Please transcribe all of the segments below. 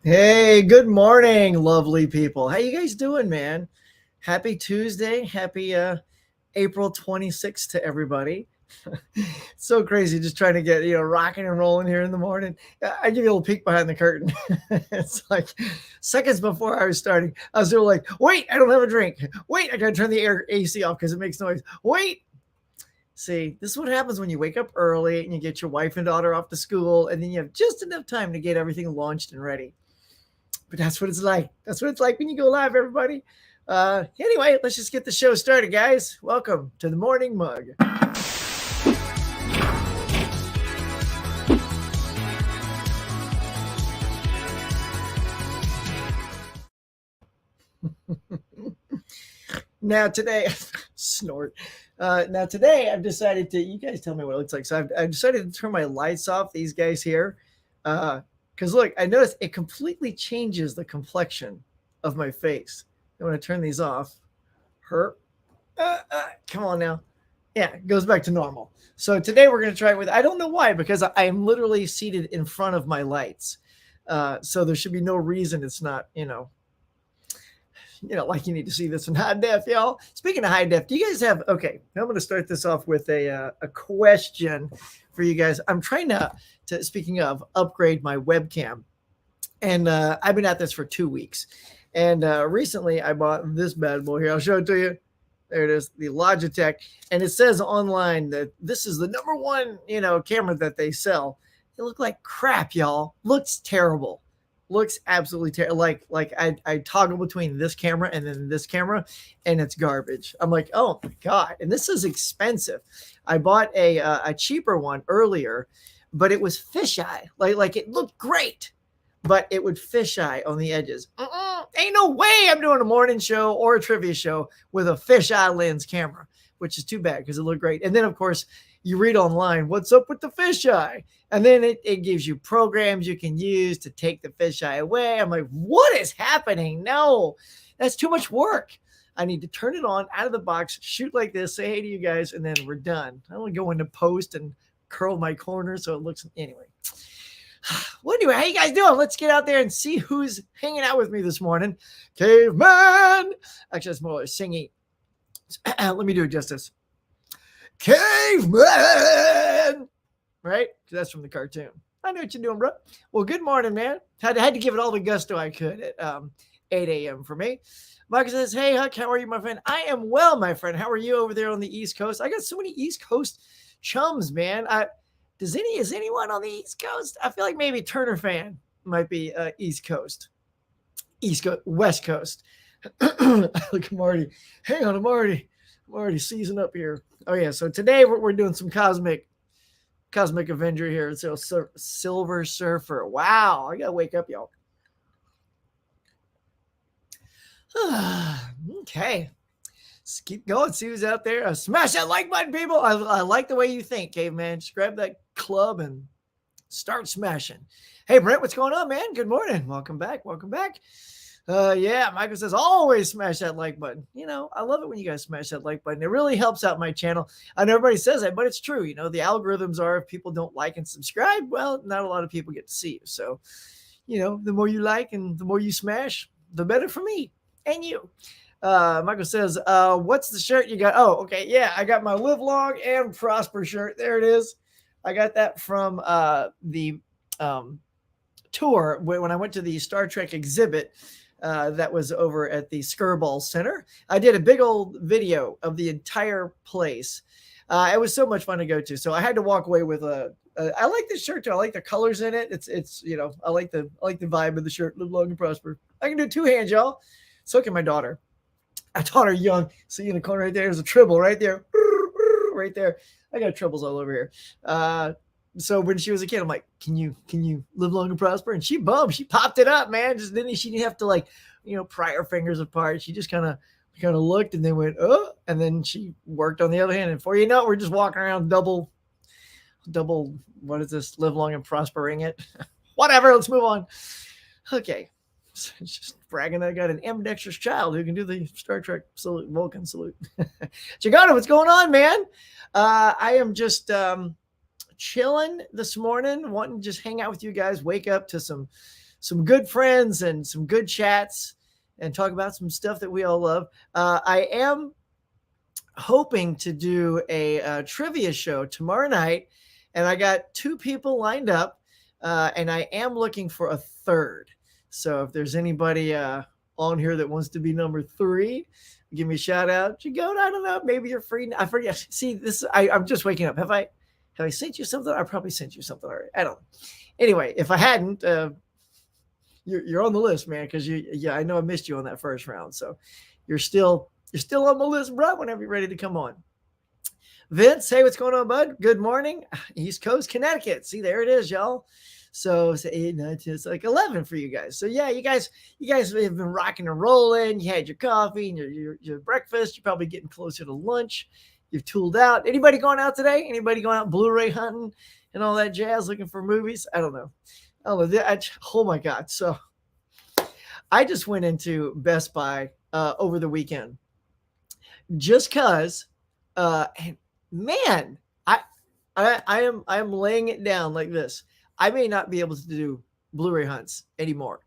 Hey, good morning, lovely people. How you guys doing, man? Happy Tuesday. Happy April 26th to everybody. So crazy just trying to get, rocking and rolling here in the morning. I give you a little peek behind the curtain. It's like seconds before I was starting, I was still like, wait, I don't have a drink. Wait, I got to turn the air AC off because it makes noise. Wait. See, this is what happens when you wake up early and you get your wife and daughter off to school, and then you have just enough time to get everything launched and ready. But that's what it's like. That's what it's like when you go live, everybody. Anyway, let's just get the show started, guys. Welcome to the Morning Mug. Now today, snort. Now today, I've decided to. You guys tell me what it looks like. So I've decided to turn my lights off. These guys here, because look, I noticed it completely changes the complexion of my face. I want to turn these off. Her, come on now. Yeah, it goes back to normal. So today we're going to try it with. I don't know why, because I'm literally seated in front of my lights. So there should be no reason it's not, like you need to see this in high def, y'all. Speaking of high def, do you guys have? Okay, I'm going to start this off with a question for you guys. I'm trying to speaking of upgrade my webcam, and I've been at this for 2 weeks. And recently, I bought this bad boy here. I'll show it to you. There it is, the Logitech, and it says online that this is the number one, camera that they sell. It looked like crap, y'all. Looks terrible. Looks absolutely terrible. Like I toggle between this camera and then this camera, and it's garbage. I'm like, oh my god! And this is expensive. I bought a cheaper one earlier, but it was fisheye. Like it looked great, but it would fisheye on the edges. Ain't no way I'm doing a morning show or a trivia show with a fisheye lens camera, which is too bad because it looked great. And then, of course, you read online, what's up with the fisheye? And then it gives you programs you can use to take the fisheye away. I'm like, what is happening? No, that's too much work. I need to turn it on out of the box, shoot like this, say hey to you guys, and then we're done. I don't want to go into post and curl my corner so it looks, anyway. Well, anyway, how you guys doing? Let's get out there and see who's hanging out with me this morning. Caveman. Actually, that's more like singing. Let me do it justice. Caveman. Right? That's from the cartoon. I know what you're doing, bro. Well, good morning, man. Had to give it all the gusto I could at 8 a.m. for me. Michael says, hey, Huck, how are you, my friend? I am well, my friend. How are you over there on the East Coast? I got so many East Coast chums, man. Is anyone on the East Coast? I feel like maybe Turner fan might be East Coast, West Coast. Look, I'm already, hang on, I'm already seasoned up here. Oh yeah, so today we're doing some cosmic Avenger here. So Silver Surfer. Wow, I gotta wake up, y'all. Okay. Let's keep going. See who's out there. Smash that like button, people. I like the way you think, caveman. Just grab that club and start smashing. Hey, Brent, what's going on, man? Good morning. Welcome back. Yeah, Michael says, always smash that like button. I love it when you guys smash that like button. It really helps out my channel. I know everybody says that, but it's true. The algorithms are, if people don't like and subscribe, well, not a lot of people get to see you. So, the more you like and the more you smash, the better for me and you. Michael says, what's the shirt you got? Oh, okay. Yeah, I got my Live Long and Prosper shirt. There it is. I got that from the tour when I went to the Star Trek exhibit that was over at the Skirball Center. I did a big old video of the entire place. It was so much fun to go to. So I had to walk away with I like this shirt too. I like the colors in it. It's I like the vibe of the shirt. Live long and prosper. I can do two hands, y'all. So can my daughter. I taught her young. See in the corner right there. There's a tribble right there. Right there. I got tribbles all over here. So when she was a kid, I'm like, can you live long and prosper? And she bummed. She popped it up, man. She didn't have to pry her fingers apart. She just kind of looked and then went, oh, and then she worked on the other hand. And before you know it, we're just walking around double, what is this? Live long and prospering it. Whatever. Let's move on. Okay. It's just bragging that I got an ambidextrous child who can do the Star Trek salute, Vulcan salute. Chigano, what's going on, man? I am just chilling this morning, wanting to just hang out with you guys, wake up to some some good friends and some good chats and talk about some stuff that we all love. I am hoping to do a trivia show tomorrow night, and I got two people lined up, and I am looking for a third. So if there's anybody on here that wants to be number 3, give me a shout out. You go, I don't know, maybe you're free. I forget. See, this I'm just waking up. Have I sent you something? I probably sent you something already. I don't know. Anyway, if I hadn't, you're on the list, man, because I know I missed you on that first round. So you're still on the list, bro, whenever you're ready to come on. Vince, hey, what's going on, bud? Good morning. East Coast, Connecticut. See, there it is, y'all. So it's 8, 9, 10, it's like 11 for you guys. So yeah, you guys have been rocking and rolling. You had your coffee and your breakfast. You're probably getting closer to lunch. You've tooled out. Anybody going out today? Anybody going out Blu-ray hunting and all that jazz, looking for movies? I don't know. Oh my God. So I just went into Best Buy over the weekend just because, and man, I am laying it down like this. I may not be able to do Blu-ray hunts anymore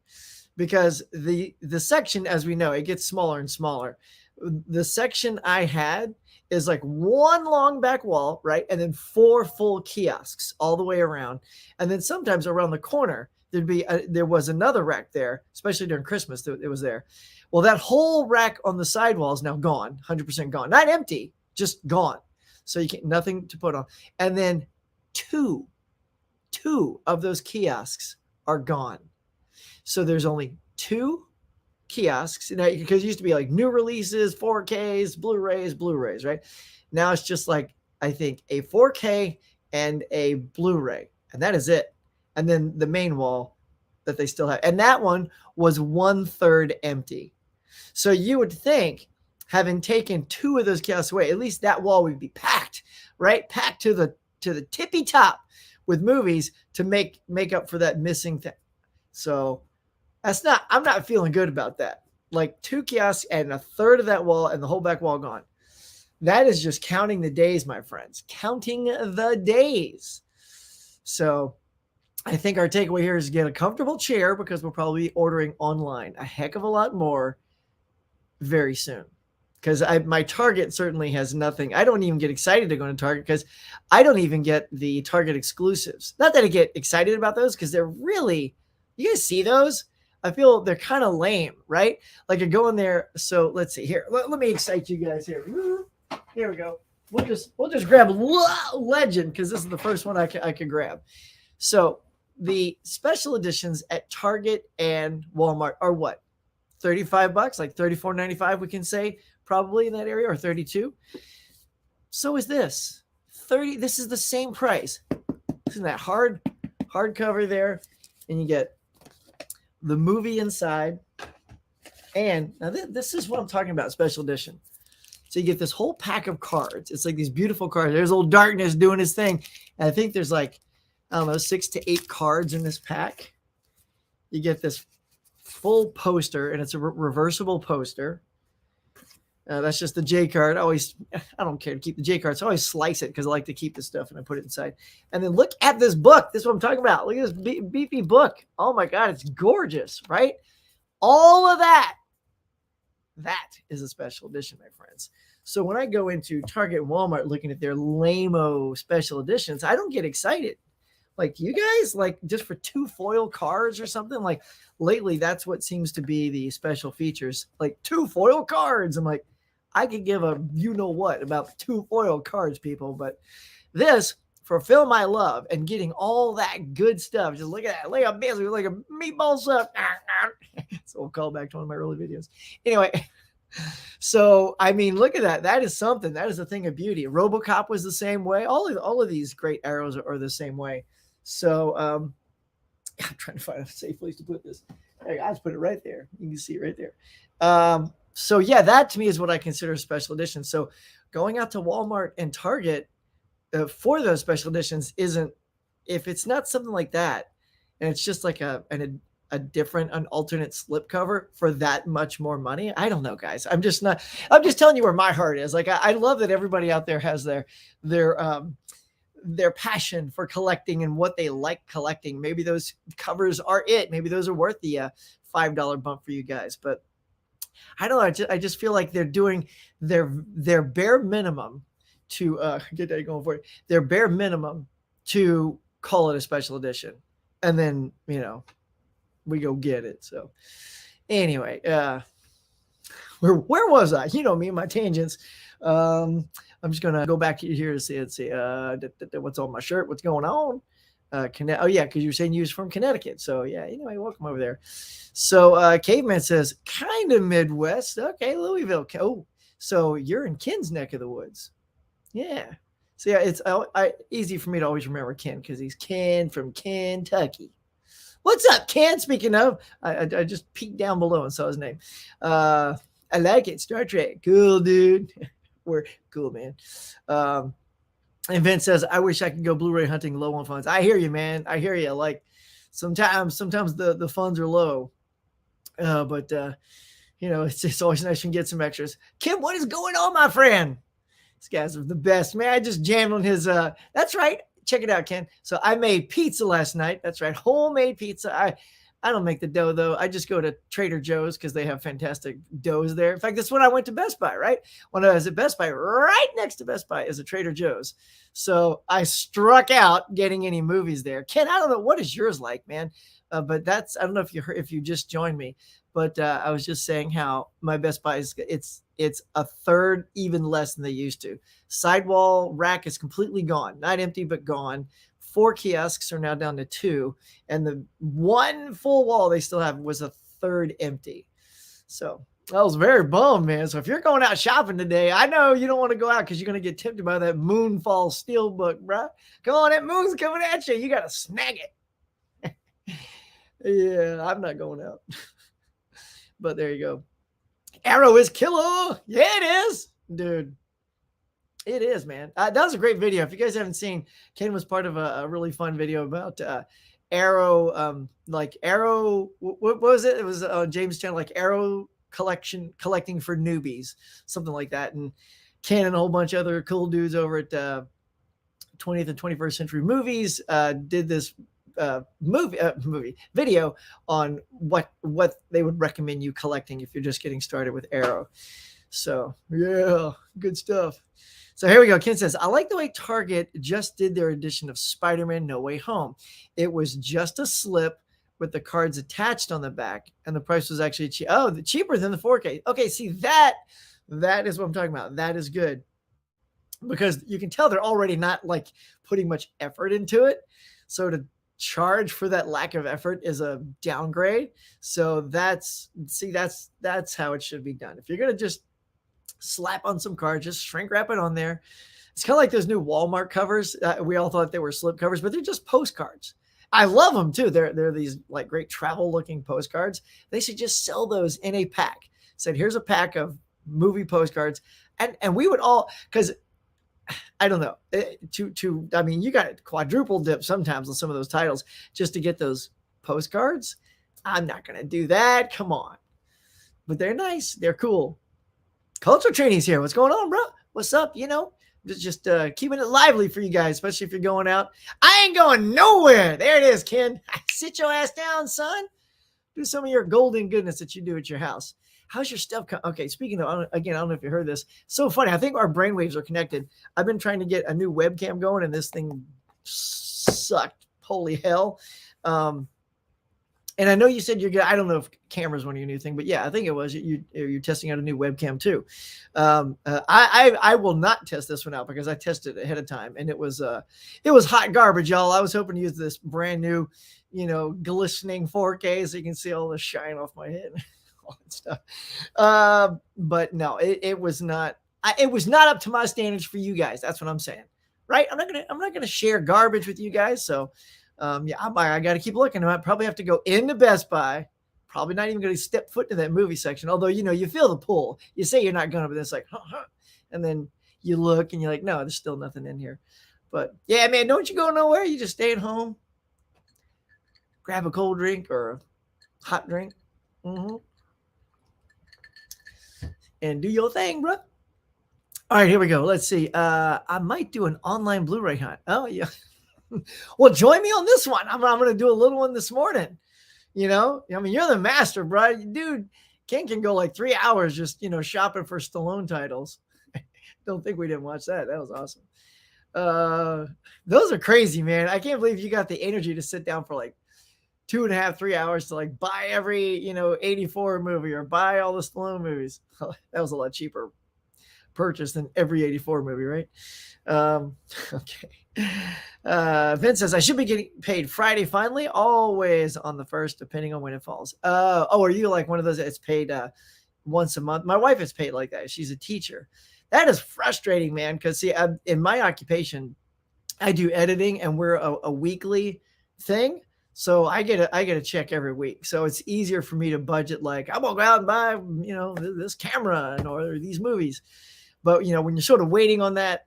because the section, as we know, it gets smaller and smaller. The section I had is like one long back wall, right? And then 4 full kiosks all the way around. And then sometimes around the corner, there was another rack there, especially during Christmas, it was there. Well, that whole rack on the sidewall is now gone, 100% gone. Not empty, just gone. So you can't, nothing to put on. And then two of those kiosks are gone. So there's only 2 kiosks now, because it used to be like new releases, 4Ks, Blu-rays, right? Now it's just like, I think, a 4K and a Blu-ray, and that is it. And then the main wall that they still have, and that one was 1/3 empty. So you would think, having taken 2 of those kiosks away, at least that wall would be packed, right? Packed to the tippy top with movies to make up for that missing thing. So I'm not feeling good about that. Like 2 kiosks and 1/3 of that wall and the whole back wall gone. That is just counting the days, my friends. Counting the days. So I think our takeaway here is to get a comfortable chair, because we'll probably be ordering online a heck of a lot more very soon. Because my Target certainly has nothing. I don't even get excited to go to Target because I don't even get the Target exclusives. Not that I get excited about those, because they're really, you guys see those? I feel they're kind of lame, right? Like I go in there. So let's see here. Let me excite you guys here. Here we go. We'll just grab Legend, because this is the first one I can grab. So the special editions at Target and Walmart are what? $35, like $34.95, we can say, probably in that area, or 32. So is this 30. This is the same price. Isn't that hardcover there? And you get the movie inside. And now this is what I'm talking about, special edition. So you get this whole pack of cards. It's like these beautiful cards. There's Old Darkness doing his thing. And I think there's like, I don't know, 6 to 8 cards in this pack. You get this full poster, and it's a reversible poster. That's just the J card. I don't care to keep the J card. So I always slice it, because I like to keep this stuff and I put it inside. And then look at this book. This is what I'm talking about. Look at this beefy book. Oh my God, it's gorgeous, right? All of that is a special edition, my friends. So when I go into Target and Walmart looking at their lame-o special editions, I don't get excited. Like you guys, like just for 2 foil cards or something. Like lately, that's what seems to be the special features. Like 2 foil cards. I'm like, I could give a you-know-what about 2 foil cards, people. But this, for a film I love and getting all that good stuff, just look at that. Like a meatball stuff. So we'll call back to one of my early videos. Anyway, so, I mean, look at that. That is something. That is a thing of beauty. RoboCop was the same way. All of these great arrows are the same way. So I'm trying to find a safe place to put this. Hey, I just put it right there. You can see it right there. So yeah, that to me is what I consider a special edition. So going out to Walmart and Target for those special editions isn't, if it's not something like that, and it's just like a different, an alternate slipcover for that much more money. I don't know, guys. I'm just telling you where my heart is. Like, I love that everybody out there has their their passion for collecting and what they like collecting. Maybe those covers are it. Maybe those are worth the $5 bump for you guys. But I don't know. I just feel like they're doing their bare minimum to get that going for it. Their bare minimum to call it a special edition, and then we go get it. So anyway, where was I? You know me and my tangents. I'm just gonna go back here to see what's on my shirt. What's going on? Oh yeah, because you were saying you was from Connecticut. So yeah, anyway, welcome over there. So Caveman says kind of Midwest. Okay, Louisville. Oh, so you're in Ken's neck of the woods. Yeah. So yeah, it's easy for me to always remember Ken because he's Ken from Kentucky. What's up, Ken? Speaking of, I just peeked down below and saw his name. I like it. Star Trek. Cool, dude. We're cool, man. And Vince says, I wish I could go Blu-ray hunting low on funds. I hear you, man. I hear you. Like sometimes the funds are low. But it's always nice to get some extras. Kim, what is going on, my friend? These guys are the best, man. I just jammed on his that's right. Check it out, Ken. So I made pizza last night. That's right. Homemade pizza. I don't make the dough though. I just go to Trader Joe's because they have fantastic doughs there. In fact, that's when I went to Best Buy, right? When I was at Best Buy, right next to Best Buy is a Trader Joe's. So I struck out getting any movies there. Ken, I don't know. What is yours like, man? But I don't know if you just joined me, but I was just saying how my Best Buy it's a third, even less than they used to. Sidewall rack is completely gone, not empty, but gone. 4 kiosks are now down to 2, and the one full wall they still have was a third empty. So I was very bummed, man. So if you're going out shopping today, I know you don't want to go out because you're going to get tempted by that Moonfall Steelbook, bro. Come on, that moon's coming at you. You got to snag it. Yeah, I'm not going out. But there you go. Arrow is killer. Yeah, it is, dude. It is, man. That was a great video. If you guys haven't seen, Ken was part of a really fun video about Arrow, Arrow. What was it? It was James' channel, like Arrow collecting for newbies, something like that. And Ken and a whole bunch of other cool dudes over at 20th and 21st Century Movies did this movie video on what they would recommend you collecting if you're just getting started with Arrow. So yeah, good stuff. So here we go. Ken says, I like the way Target just did their edition of Spider-Man No Way Home. It was just a slip with the cards attached on the back, and the price was actually cheaper than the 4K. Okay, see, that is what I'm talking about. That is good because you can tell they're already not like putting much effort into it. So to charge for that lack of effort is a downgrade. So that's how it should be done. If you're going to just slap on some cards, just shrink wrap it on there. It's kind of like those new Walmart covers. We all thought they were slip covers, but they're just postcards. I love them too. They're these like great travel looking postcards. They should just sell those in a pack. Said, here's a pack of movie postcards. And we would all, because I don't know, I mean, you got to quadruple dip sometimes on some of those titles just to get those postcards. I'm not going to do that. Come on. But they're nice. They're cool. Culture Training's here. What's going on, bro? What's up? Just keeping it lively for you guys, especially if you're going out. I ain't going nowhere. There it is, Ken. Sit your ass down, son. Do some of your golden goodness that you do at your house. How's your stuff? Okay, speaking of, again, I don't know if you heard this. So funny. I think our brainwaves are connected. I've been trying to get a new webcam going, and this thing sucked. Holy hell. And I know you said you're good. I don't know if camera's one of your new thing, but yeah, I think it was. You're testing out a new webcam too. I will not test this one out because I tested it ahead of time, and it was hot garbage, y'all. I was hoping to use this brand new, glistening 4K so you can see all the shine off my head, all that stuff. But no, it was not. It was not up to my standards for you guys. That's what I'm saying, right? I'm not gonna share garbage with you guys, so. I got to keep looking. I might probably have to go into Best Buy. Probably not even going to step foot into that movie section. Although, you feel the pull. You say you're not going to, but it's like, and then you look and you're like, no, there's still nothing in here. But yeah, man, don't you go nowhere. You just stay at home, grab a cold drink or a hot drink, and do your thing, bro. All right, here we go. Let's see. I might do an online Blu-ray hunt. Oh yeah. Well, join me on this one. I'm going to do a little one this morning. I mean, you're the master, bro. Dude, Ken can go like 3 hours just, shopping for Stallone titles. Don't think we didn't watch that. That was awesome. Those are crazy, man. I can't believe you got the energy to sit down for like 2.5, 3 hours to like buy every, 84 movie or buy all the Stallone movies. That was a lot cheaper purchase than every 84 movie, right? Okay. Vince says, I should be getting paid Friday finally, always on the 1st, depending on when it falls. Are you like one of those that's paid once a month? My wife is paid like that. She's a teacher. That is frustrating, man, because see, in my occupation, I do editing and we're a weekly thing. So I get a check every week. So it's easier for me to budget, like, I'm going to go out and buy, this camera or these movies. But, when you're sort of waiting on that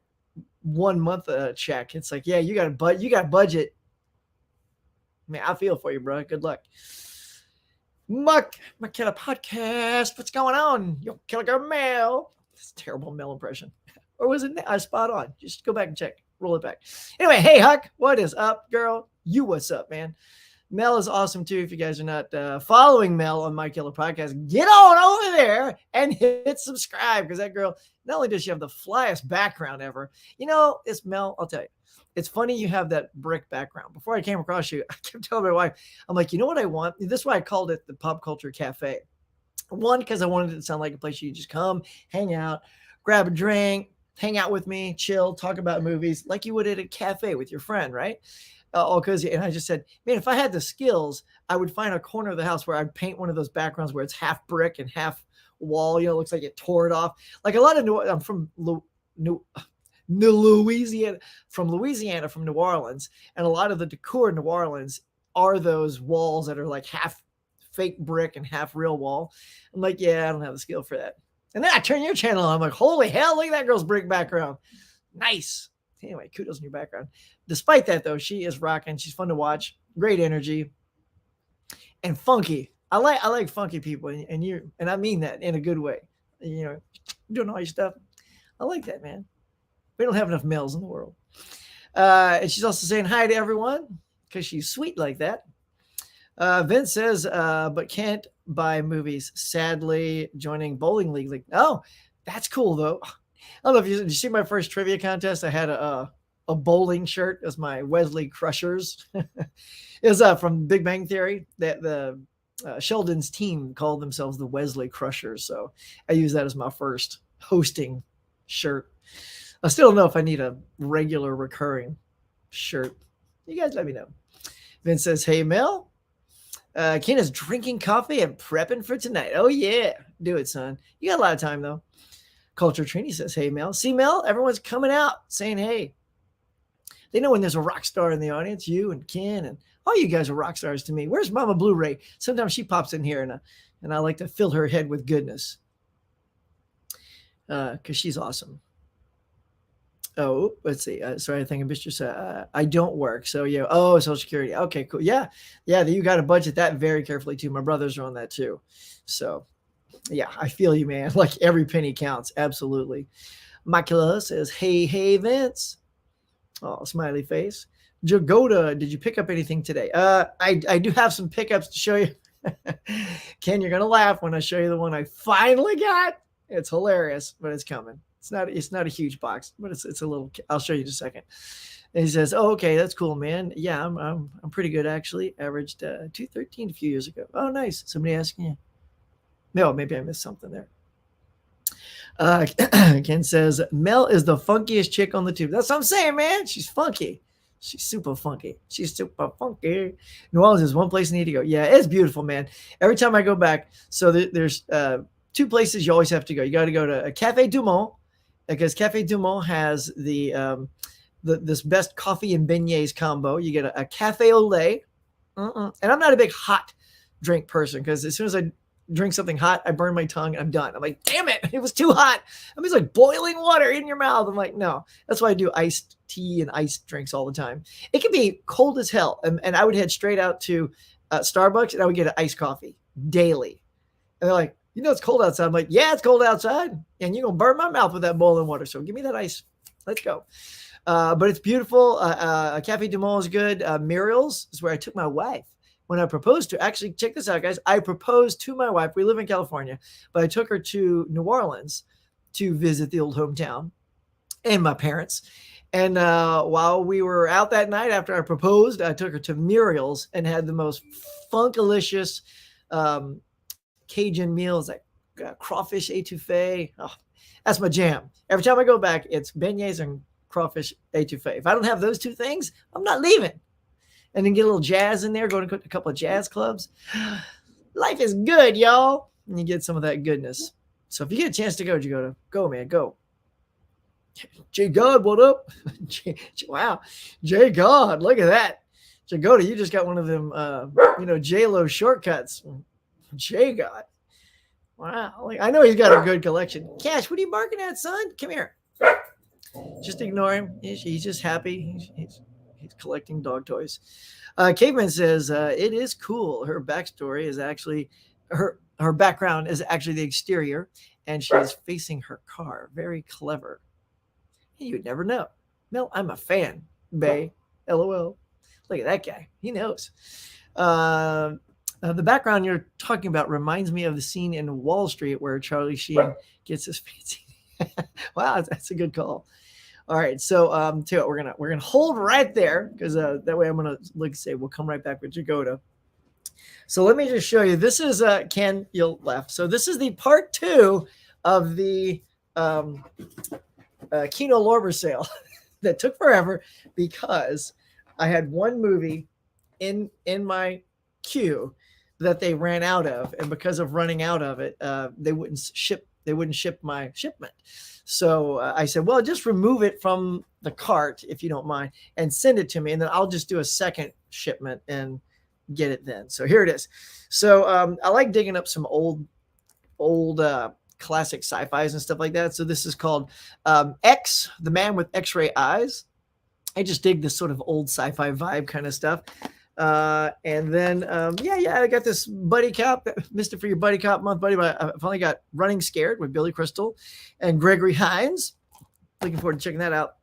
1 month check, it's like, yeah, you got budget. Man, I feel for you, bro. Good luck. McKenna podcast. What's going on? Yo, Killer Mail. It's a terrible Mel impression. Or was it spot on? Just go back and check. Roll it back. Anyway, hey, Huck. What is up, girl? You what's up, man? Mel is awesome, too. If you guys are not following Mel on My Killer Podcast, get on over there and hit subscribe, because that girl, not only does she have the flyest background ever, it's Mel, I'll tell you. It's funny you have that brick background. Before I came across you, I kept telling my wife, I'm like, you know what I want? This is why I called it the Pop Culture Cafe. One, because I wanted it to sound like a place you just come, hang out, grab a drink, hang out with me, chill, talk about movies like you would at a cafe with your friend, right? All cozy. And I just said, man, if I had the skills, I would find a corner of the house where I'd paint one of those backgrounds where it's half brick and half wall. It looks like it tore it off. Like a lot of I'm from Louisiana, from New Orleans, and a lot of the decor in New Orleans are those walls that are like half fake brick and half real wall. I'm like, yeah, I don't have the skill for that. And then I turn your channel on. I'm like, holy hell, look at that girl's brick background. Nice. Anyway, kudos on your background. Despite that, though, she is rocking. She's fun to watch. Great energy. And funky. I like funky people, and I mean that in a good way. Doing all your stuff. I like that, man. We don't have enough males in the world. And she's also saying hi to everyone because she's sweet like that. Vince says, but can't buy movies. Sadly, joining bowling league. Oh, that's cool though. I don't know if you see my first trivia contest. I had a bowling shirt as my Wesley Crushers. It was from Big Bang Theory. That the Sheldon's team called themselves the Wesley Crushers. So I use that as my first hosting shirt. I still don't know if I need a regular recurring shirt. You guys let me know. Vince says, hey, Mel. Ken is drinking coffee and prepping for tonight. Oh, yeah. Do it, son. You got a lot of time, though. Culture Trini says, hey, Mel. See, Mel, everyone's coming out saying, hey. They know when there's a rock star in the audience, you and Ken, and all you guys are rock stars to me. Where's Mama Blu-ray? Sometimes she pops in here, and I like to fill her head with goodness because she's awesome. Oh, let's see. Sorry, I think I missed your I don't work. So, yeah. Oh, Social Security. Okay, cool. Yeah. You got to budget that very carefully, too. My brothers are on that, too. So, yeah, I feel you, man. Like every penny counts. Absolutely. Michaela says, hey, Vince. Oh, smiley face. Jagoda, did you pick up anything today? I do have some pickups to show you. Ken, you're going to laugh when I show you the one I finally got. It's hilarious, but it's coming. It's not a huge box, but it's a little. I'll show you in a second. And he says, "Oh, okay, that's cool, man. Yeah, I'm pretty good actually. Averaged 213 a few years ago. Oh, nice. Somebody asking you. No, maybe I missed something there." Ken says, "Mel is the funkiest chick on the tube." That's what I'm saying, man. She's funky. She's super funky. New Orleans is one place I need to go. Yeah, it's beautiful, man. Every time I go back, so there's two places you always have to go. You got to go to a Cafe Du Monde, because Cafe Du Monde has this best coffee and beignets combo. You get a cafe au lait. And I'm not a big hot drink person, because as soon as I drink something hot, I burn my tongue and I'm done. I'm like, damn it, it was too hot. I mean, it's like boiling water in your mouth. I'm like, no. That's why I do iced tea and iced drinks all the time. It can be cold as hell. And I would head straight out to Starbucks and I would get an iced coffee daily. And they're like, You know it's cold outside. I'm like, yeah, it's cold outside, and you're gonna burn my mouth with that boiling water. So give me that ice. Let's go. But it's beautiful. Cafe du Monde is good. Muriel's is where I took my wife when I proposed to. Actually, check this out, guys. I proposed to my wife. We live in California, but I took her to New Orleans to visit the old hometown and my parents. And while we were out that night after I proposed, I took her to Muriel's and had the most funkalicious Cajun meals like crawfish etouffee. Oh, that's my jam. Every time I go back, it's beignets and crawfish etouffee. If I don't have those two things, I'm not leaving. And then get a little jazz in there, go to a couple of jazz clubs. Life is good, y'all. And you get some of that goodness. So if you get a chance to go, man, go. Jay God, what up? Wow. Jay God, look at that. Jagoda, you just got one of them, J-Lo shortcuts. Jay God. Wow. Like, I know he's got a good collection. Cash, what are you barking at, son? Come here. Just ignore him. He's just happy. He's collecting dog toys. Caveman says, it is cool. Her backstory is actually, her background is actually the exterior, and she's facing her car. Very clever. You would never know. No, I'm a fan, Bay. LOL. Look at that guy. He knows. The background you're talking about reminds me of the scene in Wall Street where Charlie Sheen gets his fancy. Wow, that's a good call. All right, so tell you what, we're gonna hold right there because that way I'm gonna say we'll come right back with Jagoda. So let me just show you. This is Ken. You'll laugh. So this is the part 2 of the Kino Lorber sale that took forever because I had one movie in my queue that they ran out of, and because of running out of it, they wouldn't ship my shipment. So I said, well, just remove it from the cart if you don't mind and send it to me, and then I'll just do a second shipment and get it then. So here it is. So I like digging up some old classic sci-fis and stuff like that. So this is called X, the Man with X-Ray Eyes. I just dig this sort of old sci-fi vibe kind of stuff. And then, I got this Buddy Cop. Missed it for your Buddy Cop month, buddy. But I finally got Running Scared with Billy Crystal and Gregory Hines. Looking forward to checking that out.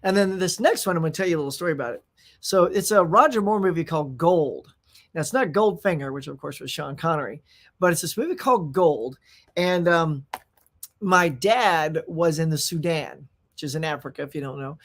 And then this next one, I'm going to tell you a little story about it. So it's a Roger Moore movie called Gold. Now, it's not Goldfinger, which of course was Sean Connery, but it's this movie called Gold. And my dad was in the Sudan, which is in Africa, if you don't know,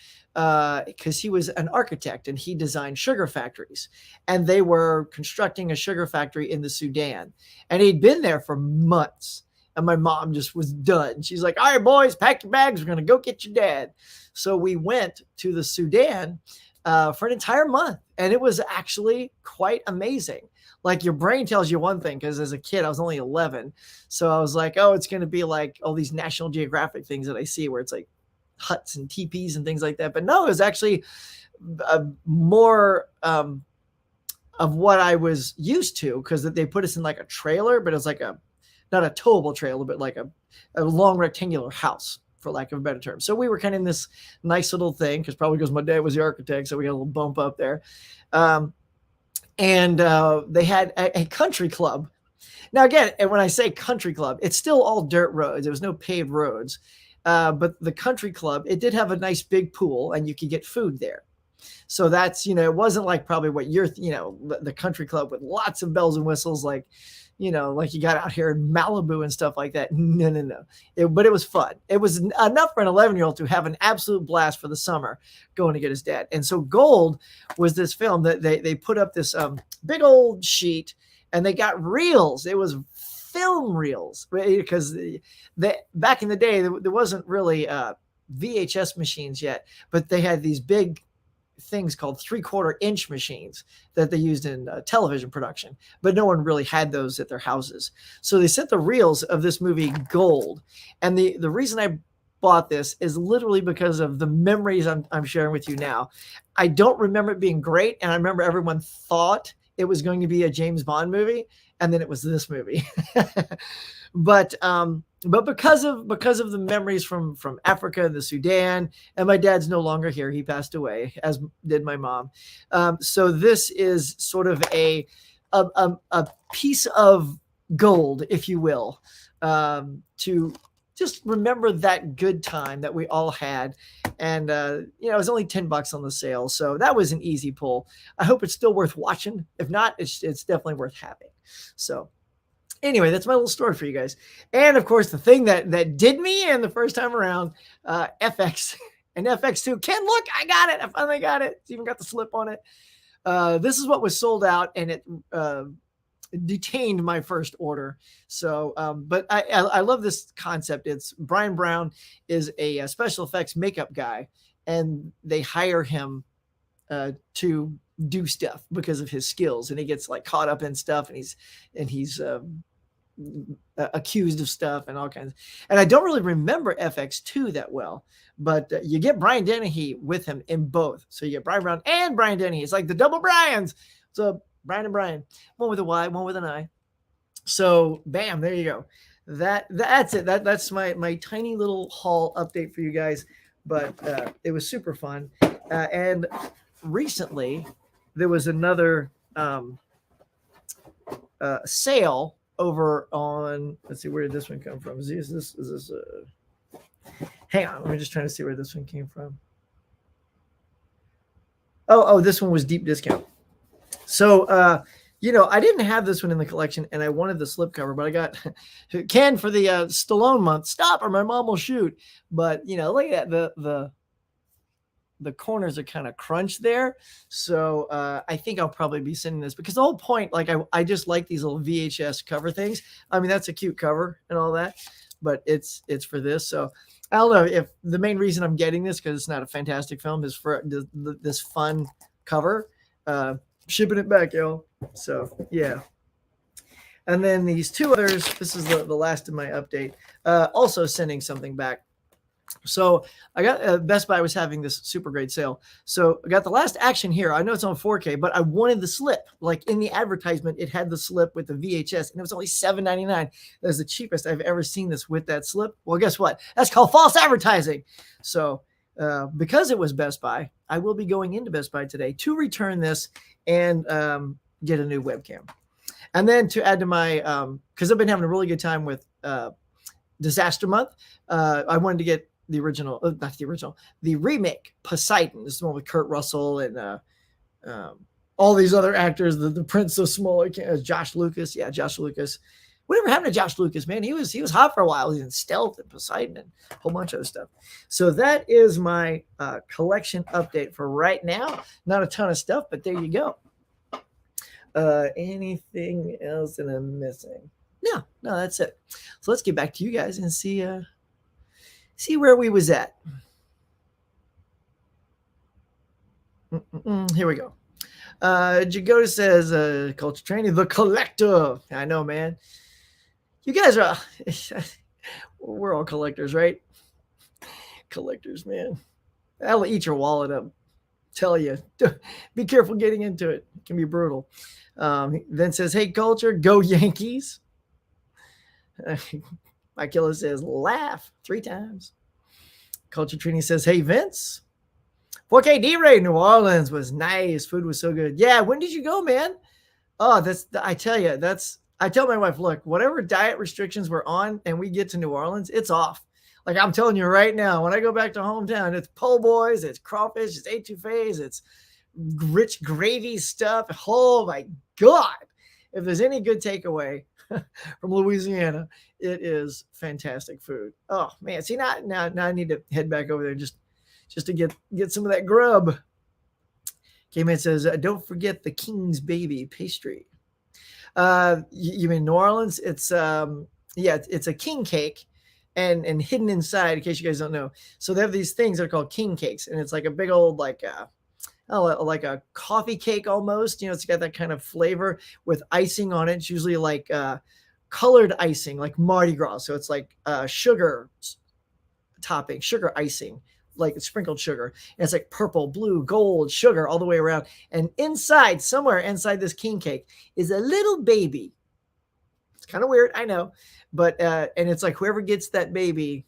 because he was an architect and he designed sugar factories. And they were constructing a sugar factory in the Sudan. And he'd been there for months. And my mom just was done. She's like, all right, boys, pack your bags. We're going to go get your dad. So we went to the Sudan for an entire month. And it was actually quite amazing. Like your brain tells you one thing, because as a kid, I was only 11. So I was like, oh, it's going to be like all these National Geographic things that I see where it's like huts and teepees and things like that. But no, it was actually more of what I was used to, because they put us in like a trailer, but it was like not a towable trailer, but like a long rectangular house, for lack of a better term. So we were kind of in this nice little thing, because probably because my dad was the architect, so we got a little bump up there. And they had a country club. Now, again, and when I say country club, it's still all dirt roads. There was no paved roads. But the country club, it did have a nice big pool, and you could get food there. So that's, it wasn't like probably what you're, the country club with lots of bells and whistles, like you got out here in Malibu and stuff like that. No. But it was fun. It was enough for an 11-year-old to have an absolute blast for the summer going to get his dad. And so Gold was this film that they put up this big old sheet, and they got reels. It was film reels, because back in the day, there wasn't really VHS machines yet, but they had these big things called 3/4-inch machines that they used in television production, but no one really had those at their houses. So they sent the reels of this movie Gold. And the reason I bought this is literally because of the memories I'm sharing with you now. I don't remember it being great, and I remember everyone thought it was going to be a James Bond movie, and then it was this movie. But because of the memories from Africa and the Sudan, and my dad's no longer here, he passed away, as did my mom. So this is sort of a piece of gold, if you will, to just remember that good time that we all had. And, it was only $10 on the sale. So that was an easy pull. I hope it's still worth watching. If not, it's definitely worth having. So anyway, that's my little story for you guys. And of course, the thing that did me in the first time around, FX and FX2. Ken, look, I got it. I finally got it. It's even got the slip on it. This is what was sold out, and it detained my first order. So, but I love this concept. It's Brian Brown is a special effects makeup guy, and they hire him to do stuff because of his skills, and he gets like caught up in stuff, and he's accused of stuff and all kinds. And I don't really remember FX2 that well, but you get Brian Dennehy with him in both. So you get Brian Brown and Brian Dennehy. It's like the double Brians. So Brian and Brian, one with a Y, one with an I. So bam, there you go. That's it. That's my tiny little haul update for you guys. But it was super fun. And recently there was another sale over on, let's see, where did this one come from? Is this hang on, let me just trying to see where this one came from. Oh, this one was deep discount. So I didn't have this one in the collection, and I wanted the slipcover, but I got Ken for the Stallone month. Stop, or my mom will shoot. But look at the corners are kind of crunched there. So I think I'll probably be sending this, because the whole point, like I just like these little VHS cover things. I mean, that's a cute cover and all that, but it's for this. So I don't know if the main reason I'm getting this, because it's not a fantastic film, is for this fun cover. Shipping it back, y'all. So yeah. And then these two others, this is the last of my update, also sending something back. So I got Best Buy was having this super great sale. So I got the Last Action here. I know it's on 4K, but I wanted the slip. Like in the advertisement, it had the slip with the VHS, and it was only $7.99. That was the cheapest I've ever seen this with that slip. Well, guess what? That's called false advertising. So because it was Best Buy, I will be going into Best Buy today to return this and get a new webcam. And then to add to my, because I've been having a really good time with Disaster Month, I wanted to get the original, not the original, the remake, Poseidon. This is the one with Kurt Russell and all these other actors, the Prince of Smaller, Josh Lucas. Yeah, Josh Lucas. Whatever happened to Josh Lucas, man? He was hot for a while. He's in Stealth and Poseidon and a whole bunch of other stuff. So that is my collection update for right now. Not a ton of stuff, but there you go. Anything else that I'm missing? No, that's it. So let's get back to you guys and see where we was at. Here we go. Jagoda says, Culture Training, the collector. I know, man. You guys are, we're all collectors, right? Collectors, man. That'll eat your wallet up. Tell you. Be careful getting into it. It can be brutal. Then says, hey, Culture, go Yankees. Mike Killer says, laugh 3 times. Culture Trini says, hey, Vince. 4K D-Ray, New Orleans was nice. Food was so good. Yeah, when did you go, man? Oh, I tell my wife, look, whatever diet restrictions we're on and we get to New Orleans, it's off. Like I'm telling you right now, when I go back to hometown, it's po' boys, it's crawfish, it's etouffees, it's rich gravy stuff. Oh my God. If there's any good takeaway from Louisiana, it is fantastic food. Oh man. See, now I need to head back over there just to get some of that grub. K-Man says, don't forget the King's Baby pastry. You mean New Orleans? It's it's a king cake, and hidden inside, in case you guys don't know. So they have these things that are called king cakes, and it's like a big old like a coffee cake almost. It's got that kind of flavor with icing on it. It's usually like colored icing, like Mardi Gras. So it's like sugar topping, sugar icing, like sprinkled sugar. And it's like purple, blue, gold, sugar all the way around. And inside, somewhere inside this king cake is a little baby. It's kind of weird, I know. But, and it's like whoever gets that baby,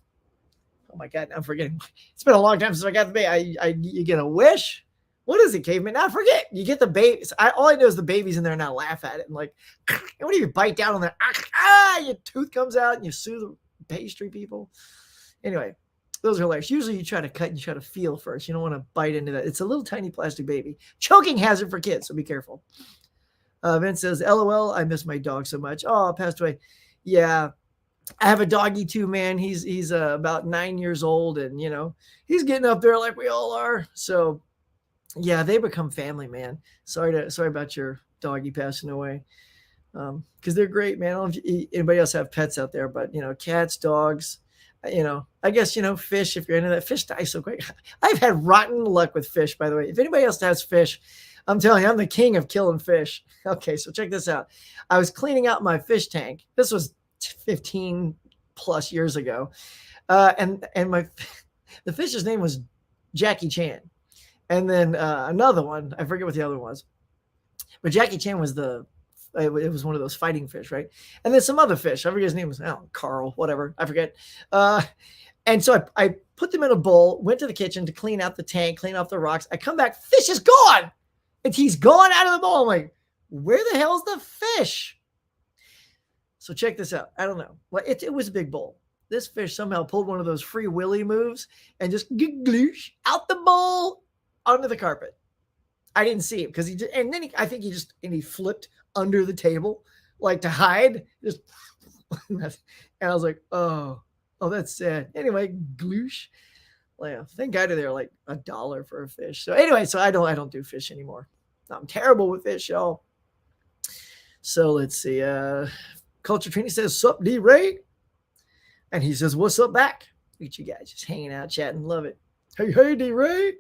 oh my God, I'm forgetting. It's been a long time since I got the baby. You get a wish What is it, caveman? I forget. You get the babies. All I know is the babies in there and I laugh at it. And like, what do you bite down on that? Your tooth comes out and you sue the pastry people. Anyway, those are hilarious. Usually you try to cut and you try to feel first. You don't want to bite into that. It's a little tiny plastic baby. Choking hazard for kids, so be careful. Vince says, LOL, I miss my dog so much. Oh, passed away. Yeah, I have a doggy too, man. He's about 9 years old, and he's getting up there like we all are. So yeah, they become family, man. Sorry about your doggy passing away. Because they're great, man. I don't know if anybody else have pets out there, but cats, dogs, I guess fish. If you're into that, fish die so quick. I've had rotten luck with fish, by the way. If anybody else has fish, I'm telling you, I'm the king of killing fish. Okay, so check this out. I was cleaning out my fish tank. This was 15 plus years ago, and the fish's name was Jackie Chan, and then another one, I forget what the other was, but Jackie Chan was it was one of those fighting fish, right? And then some other fish, I forget his name was, Carl, whatever, I forget. And so I put them in a bowl, went to the kitchen to clean out the tank, clean off the rocks. I come back, fish is gone. And he's gone out of the bowl. I'm like, where the hell's the fish? So check this out. I don't know. Well, it was a big bowl. This fish somehow pulled one of those free willy moves and just gloosh out the bowl onto the carpet. I didn't see it because he flipped under the table like to hide. And I was like, oh, that's sad. Anyway, gloosh. Well, yeah, thank God they're like $1 for a fish. So anyway, I don't do fish anymore. I'm terrible with fish, y'all. So let's see. Culture Trini says, "Sup, D-Ray?" And he says, "What's up back?" Look at you guys just hanging out, chatting. Love it. Hey, D-Ray.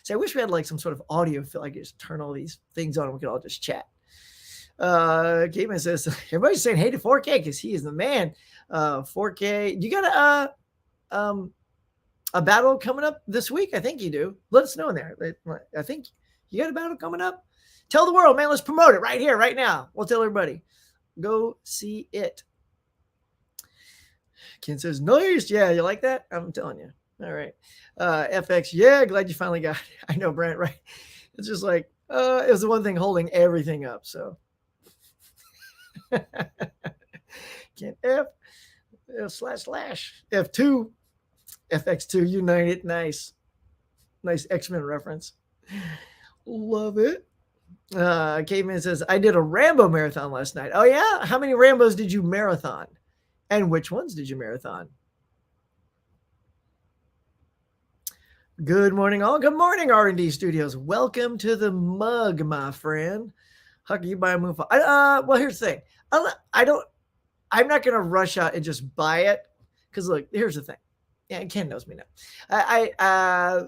So I wish we had like some sort of audio feel. I could just turn all these things on and we could all just chat. Gateman says, everybody's saying hey to 4K because he is the man. 4K. You got a battle coming up this week? I think you do. Let us know in there. I think you got a battle coming up. Tell the world, man. Let's promote it right here, right now. We'll tell everybody. Go see it. Ken says, nice. Yeah, you like that? I'm telling you. All right. FX, yeah, glad you finally got it. I know, Brent, right? It's just like, it was the one thing holding everything up. So, Ken F / F2, FX2 United. Nice X-Men reference. Love it. Caveman says, I did a Rambo marathon last night. Oh, yeah? How many Rambos did you marathon? And which ones did you marathon? Good morning, all. Good morning, R&D Studios. Welcome to the mug, my friend. How can you buy a Moonfall? Well, here's the thing. I'm not going to rush out and just buy it. Because, look, here's the thing. Yeah, Ken knows me now.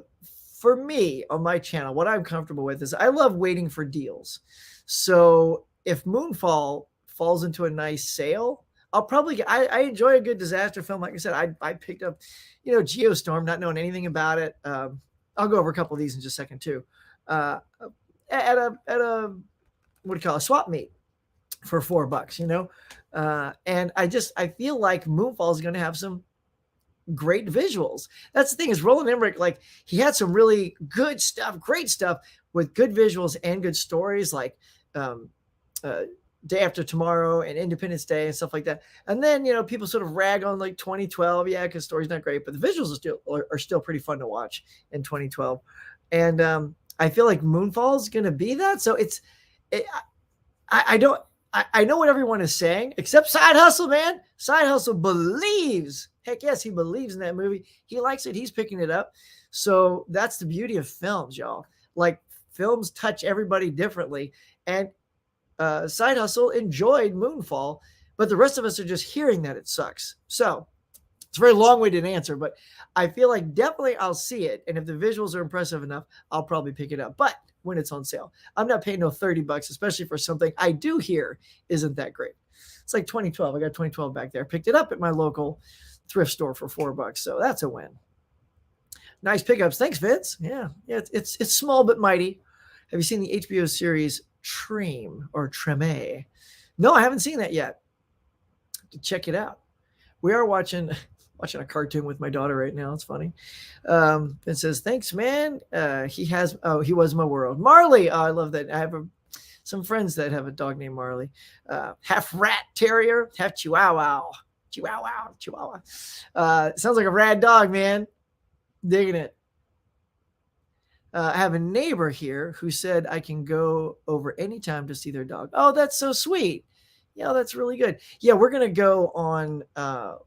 For me, on my channel, what I'm comfortable with is I love waiting for deals. So if Moonfall falls into a nice sale, I'll probably I enjoy a good disaster film. Like I said, I picked up, Geostorm, not knowing anything about it. I'll go over a couple of these in just a second too. At a what do you call it, swap meet for $4, and I feel like Moonfall is going to have some great visuals. That's the thing, is Roland Emmerich, like, he had some really good stuff, great stuff with good visuals and good stories, like Day After Tomorrow and Independence Day and stuff like that. And then, people sort of rag on like 2012, yeah, because story's not great, but the visuals are still pretty fun to watch in 2012. And I feel like Moonfall is going to be that. So I know what everyone is saying, except Side Hustle, man. Side Hustle believes. Heck yes, he believes in that movie. He likes it. He's picking it up. So that's the beauty of films, y'all. Like, films touch everybody differently. And Side Hustle enjoyed Moonfall, but the rest of us are just hearing that it sucks. So it's a very long-winded answer, but I feel like definitely I'll see it. And if the visuals are impressive enough, I'll probably pick it up. But when it's on sale, I'm not paying no $30, especially for something I do hear isn't that great. It's like 2012. I got 2012 back there. Picked it up at my local thrift store for $4. So that's a win. Nice pickups. Thanks, Vince. Yeah. It's small but mighty. Have you seen the HBO series Treme or Treme? No, I haven't seen that yet. Check it out. We are watching watching a cartoon with my daughter right now. It's funny. It says, "Thanks, man. He was my world." Marley. Oh, I love that. I have some friends that have a dog named Marley. Half rat terrier, half chihuahua. Chihuahua. Sounds like a rad dog, man. Digging it. I have a neighbor here who said I can go over anytime to see their dog. Oh, that's so sweet. Yeah, that's really good. Yeah, we're gonna go on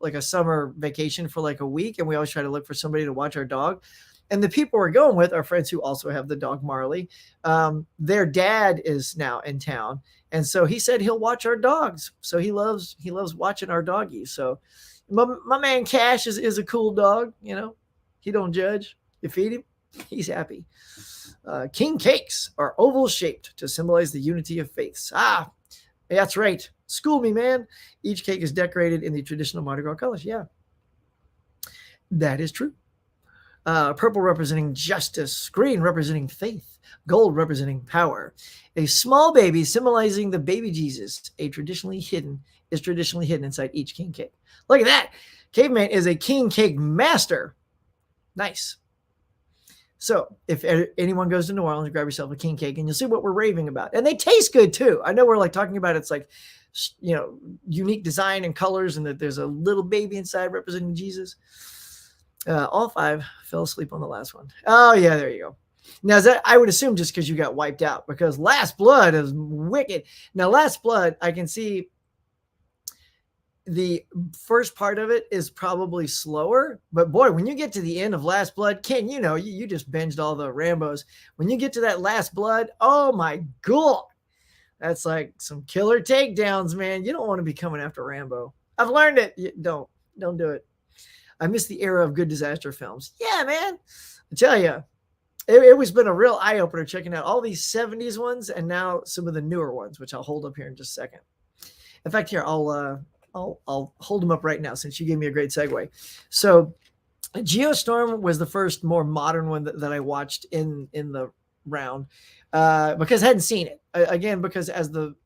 like a summer vacation for like a week, and we always try to look for somebody to watch our dog. And the people we're going with are friends who also have the dog Marley. Their dad is now in town, and so he said he'll watch our dogs. So he loves watching our doggies. So my man Cash is a cool dog. You know, he don't judge. You feed him, he's happy. King cakes are oval shaped to symbolize the unity of faiths. Ah, that's right. School me, man. Each cake is decorated in the traditional Mardi Gras colors. Yeah, that is true. Purple representing justice, green representing faith, gold representing power. A small baby symbolizing the baby Jesus, is traditionally hidden inside each king cake. Look at that. Caveman is a king cake master. Nice. So if anyone goes to New Orleans, grab yourself a king cake and you'll see what we're raving about. And they taste good too. I know we're like talking about it's like, you know, unique design and colors and that there's a little baby inside representing Jesus. All five fell asleep on the last one. Oh yeah, there you go. Now that I would assume just because you got wiped out because Last Blood is wicked. Now Last Blood, I can see the first part of it is probably slower, but boy, when you get to the end of Last Blood, Ken, you know, you just binged all the Rambos. When you get to that Last Blood, oh my God, that's like some killer takedowns, man. You don't want to be coming after Rambo. I've learned it. Don't do it. I miss the era of good disaster films. Yeah, man. I tell you, it was been a real eye opener checking out all these 70s ones and now some of the newer ones, which I'll hold up here in just a second. In fact, here, I'll hold them up right now since you gave me a great segue. So Geostorm was the first more modern one that I watched in the round because I hadn't seen it. Again, because as the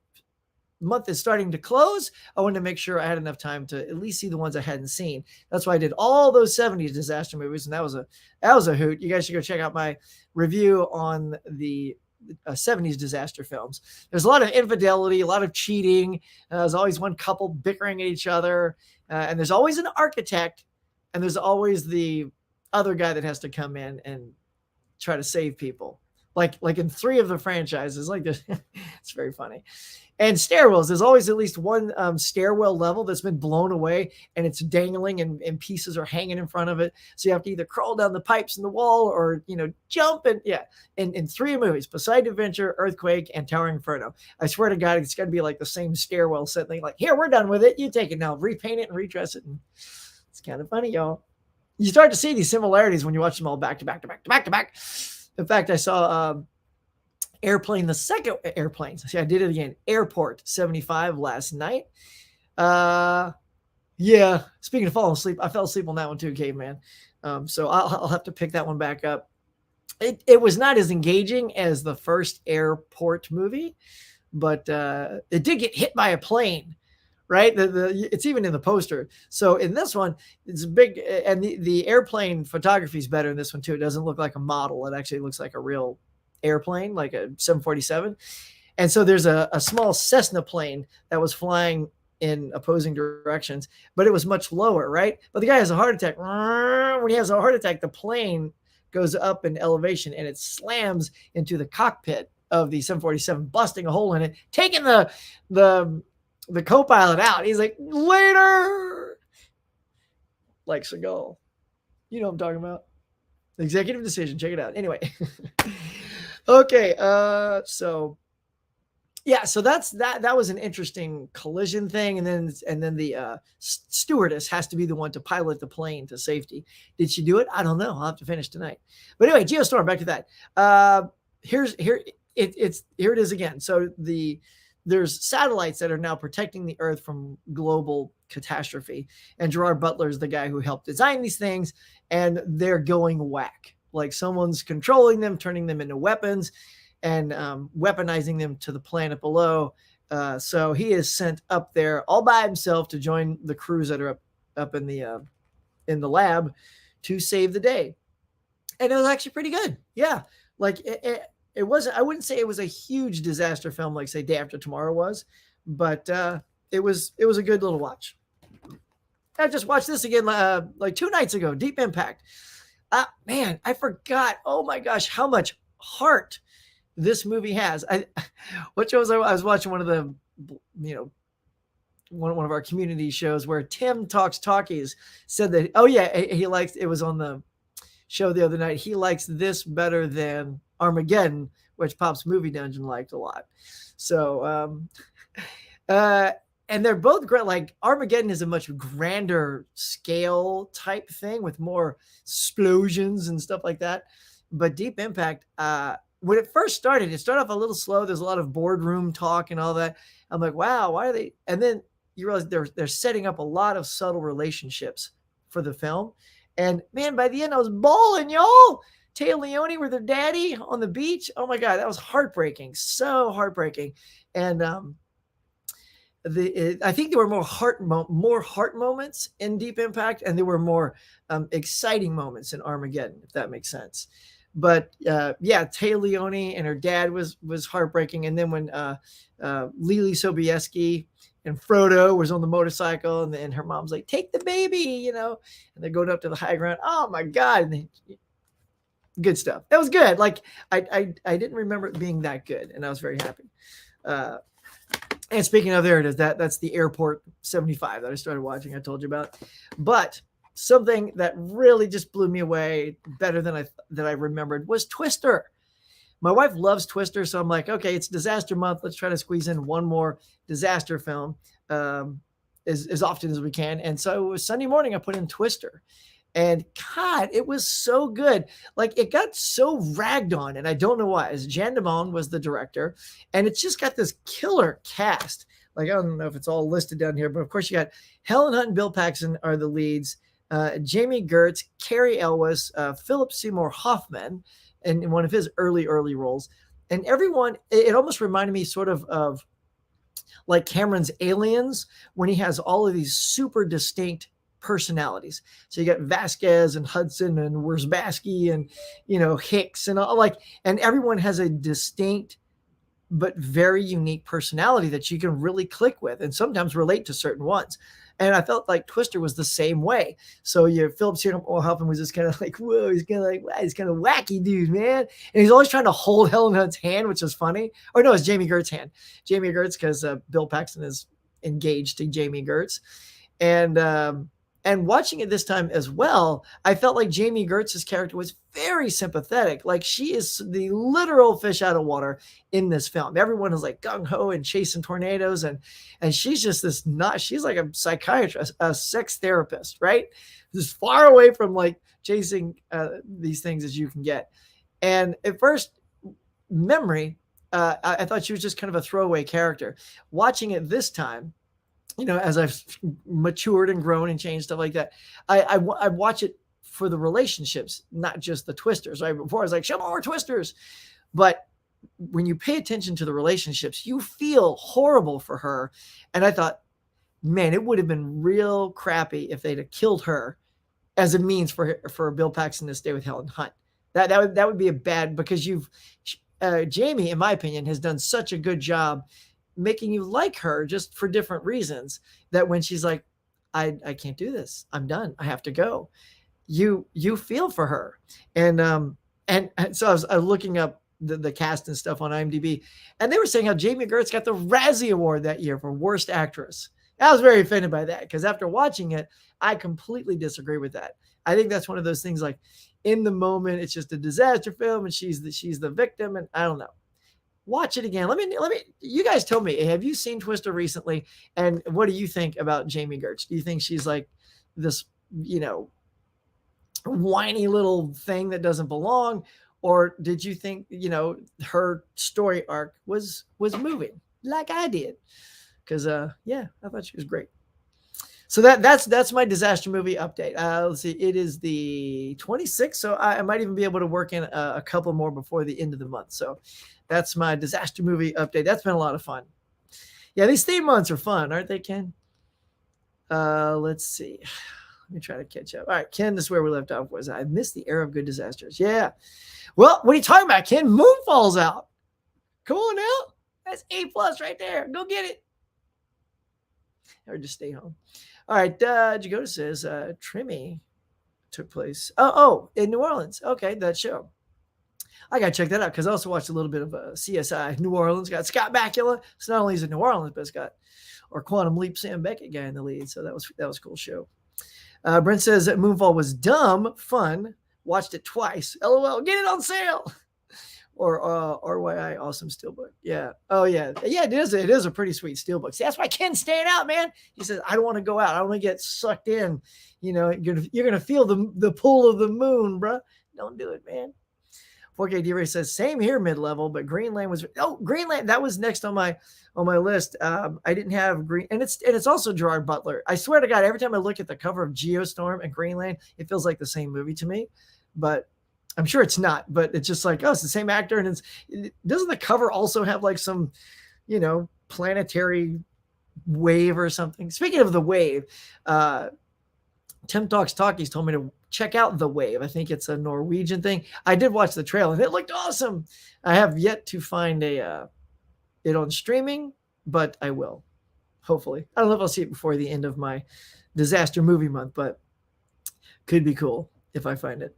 month is starting to close, I wanted to make sure I had enough time to at least see the ones I hadn't seen. That's why I did all those 70s disaster movies, and that was a hoot. You guys should go check out my review on the 70s disaster films. There's a lot of infidelity, a lot of cheating. There's always one couple bickering at each other, and there's always an architect, and there's always the other guy that has to come in and try to save people. Like in 3 of the franchises, like this. It's very funny. And stairwells, there's always at least one stairwell level that's been blown away and it's dangling and pieces are hanging in front of it. So you have to either crawl down the pipes in the wall or, you know, jump. And yeah, in 3 movies, Poseidon Adventure, Earthquake, and Towering Inferno. I swear to God, it's going to be like the same stairwell set thing. Like, here, we're done with it. You take it now, repaint it and redress it. And it's kind of funny, y'all. You start to see these similarities when you watch them all back to back to back to back to back. In fact, I saw Airplane, the second Airplanes. See, I did it again. Airport 75 last night. Yeah. Speaking of falling asleep, I fell asleep on that one too, Caveman. So I'll have to pick that one back up. It was not as engaging as the first Airport movie, but it did get hit by a plane. Right, it's even in the poster. So in this one, it's a big, and the airplane photography is better in this one too. It doesn't look like a model; it actually looks like a real airplane, like a 747. And so there's a small Cessna plane that was flying in opposing directions, but it was much lower, right? But the guy has a heart attack. When he has a heart attack, the plane goes up in elevation and it slams into the cockpit of the 747, busting a hole in it, taking the co-pilot out. He's like, later, like Seagal. You know what I'm talking about. Executive decision. Check it out. Anyway. Okay. So yeah, so that was an interesting collision thing. And then the stewardess has to be the one to pilot the plane to safety. Did she do it? I don't know. I'll have to finish tonight. But anyway, Geostorm, back to that. Here it is again. So there's satellites that are now protecting the Earth from global catastrophe. And Gerard Butler is the guy who helped design these things, and they're going whack. Like someone's controlling them, turning them into weapons, and weaponizing them to the planet below. So he is sent up there all by himself to join the crews that are up in the in the lab to save the day. And it was actually pretty good. Yeah. Like it wasn't, I wouldn't say it was a huge disaster film like say Day After Tomorrow was, but it was a good little watch. I just watched this again like 2 nights ago, Deep Impact. Man, I forgot. Oh my gosh, how much heart this movie has. What shows I was watching one of the, one of our community shows where Tim Talks Talkies said that, oh yeah, he likes, it was on the show the other night. He likes this better than Armageddon, which Pop's Movie Dungeon liked a lot. So, and they're both great. Like Armageddon is a much grander scale type thing with more explosions and stuff like that. But Deep Impact, when it first started, it started off a little slow. There's a lot of boardroom talk and all that. I'm like, wow, why are they? And then you realize they're setting up a lot of subtle relationships for the film. And man, by the end, I was bawling, y'all. Taya Leone with her daddy on the beach. Oh my God, that was heartbreaking. So heartbreaking. And I think there were more heart moments in Deep Impact, and there were more exciting moments in Armageddon, if that makes sense. But yeah, Taya Leone and her dad was heartbreaking. And then when Lily Sobieski and Frodo was on the motorcycle, and then her mom's like, "Take the baby," and they're going up to the high ground. Oh my God. And good stuff. That was good. Like I didn't remember it being that good, and I was very happy. And speaking of, there it is. That's the Airport 75 that I started watching. I told you about. But something that really just blew me away, better than I remembered, was Twister. My wife loves Twister, so I'm like, okay, it's disaster month. Let's try to squeeze in one more disaster film as often as we can. And so it was Sunday morning, I put in Twister. And God, it was so good. Like it got so ragged on, and I don't know why. As Jan DeMond was the director, and it's just got this killer cast. Like I don't know if it's all listed down here, but of course you got Helen Hunt and Bill Paxton are the leads. Jamie Gertz, Carrie Elwes, Philip Seymour Hoffman, in one of his early roles, and everyone. It almost reminded me sort of like Cameron's Aliens, when he has all of these super distinct personalities. So you got Vasquez and Hudson and Wierzbowski and Hicks and all, and everyone has a distinct but very unique personality that you can really click with and sometimes relate to certain ones. And I felt like Twister was the same way. So Philip Seymour Hoffman was just kind of like, whoa, he's kind of wacky dude, man. And he's always trying to hold Helen Hunt's hand, which is funny. Or no, it's Jamie Gertz's hand. Jamie Gertz, because Bill Paxton is engaged to Jamie Gertz. And watching it this time as well, I felt like Jamie Gertz's character was very sympathetic. Like she is the literal fish out of water in this film. Everyone is like gung-ho and chasing tornadoes. And she's just she's like a psychiatrist, a sex therapist, right? As far away from like chasing these things as you can get. And at first memory, I thought she was just kind of a throwaway character. Watching it this time, as I've matured and grown and changed, stuff like that, I watch it for the relationships, not just the twisters. Right? Before I was like, show more twisters. But when you pay attention to the relationships, you feel horrible for her. And I thought, man, it would have been real crappy if they'd have killed her as a means for Bill Paxton to stay with Helen Hunt. That would be a bad, because Jamie, in my opinion, has done such a good job making you like her just for different reasons, that when she's like, I can't do this, I'm done, I have to go, you feel for her. And so I was looking up the cast and stuff on IMDb, and they were saying how Jamie Gertz got the Razzie Award that year for Worst Actress. I was very offended by that, because after watching it, I completely disagree with that. I think that's one of those things, like in the moment, it's just a disaster film and she's the victim, and I don't know. Watch it again. Let me, you guys tell me, have you seen Twister recently? And what do you think about Jamie Gertz? Do you think she's like this, whiny little thing that doesn't belong? Or did you think, her story arc was moving like I did? Because, yeah, I thought she was great. So that's my disaster movie update. Let's see. It is the 26th, so I might even be able to work in a couple more before the end of the month. So that's my disaster movie update. That's been a lot of fun. Yeah, these theme months are fun, aren't they, Ken? Let's see. Let me try to catch up. All right, Ken, this is where we left off. Was I missed the era of good disasters? Yeah. Well, what are you talking about, Ken? Moonfall's out. Come on now. That's A+ right there. Go get it. Or just stay home. All right. Jagoda says Trimmy took place. Oh, in New Orleans. Okay, that show. I got to check that out because I also watched a little bit of CSI New Orleans. Got Scott Bakula. So not only is it New Orleans, but it's got our Quantum Leap Sam Beckett guy in the lead. So that was a cool show. Brent says that Moonfall was dumb, fun. Watched it twice. LOL. Get it on sale. Or RYI awesome steelbook. Yeah. Oh yeah. Yeah, it is. It is a pretty sweet steelbook. See, that's why Ken's staying out, man. He says, I don't want to go out. I don't want to get sucked in. You know, you're gonna feel the pull of the moon, bro. Don't do it, man. 4K D-Ray says, same here, mid-level, but Greenland was Greenland, that was next on my list. I didn't have Green, and it's also Gerard Butler. I swear to God, every time I look at the cover of Geostorm and Greenland, it feels like the same movie to me. But I'm sure it's not, but it's just like, oh, it's the same actor. And doesn't the cover also have like some, planetary wave or something? Speaking of the wave, Tim Talks Talkies told me to check out The Wave. I think it's a Norwegian thing. I did watch the trailer and it looked awesome. I have yet to find it on streaming, but I will, hopefully. I don't know if I'll see it before the end of my disaster movie month, but could be cool if I find it.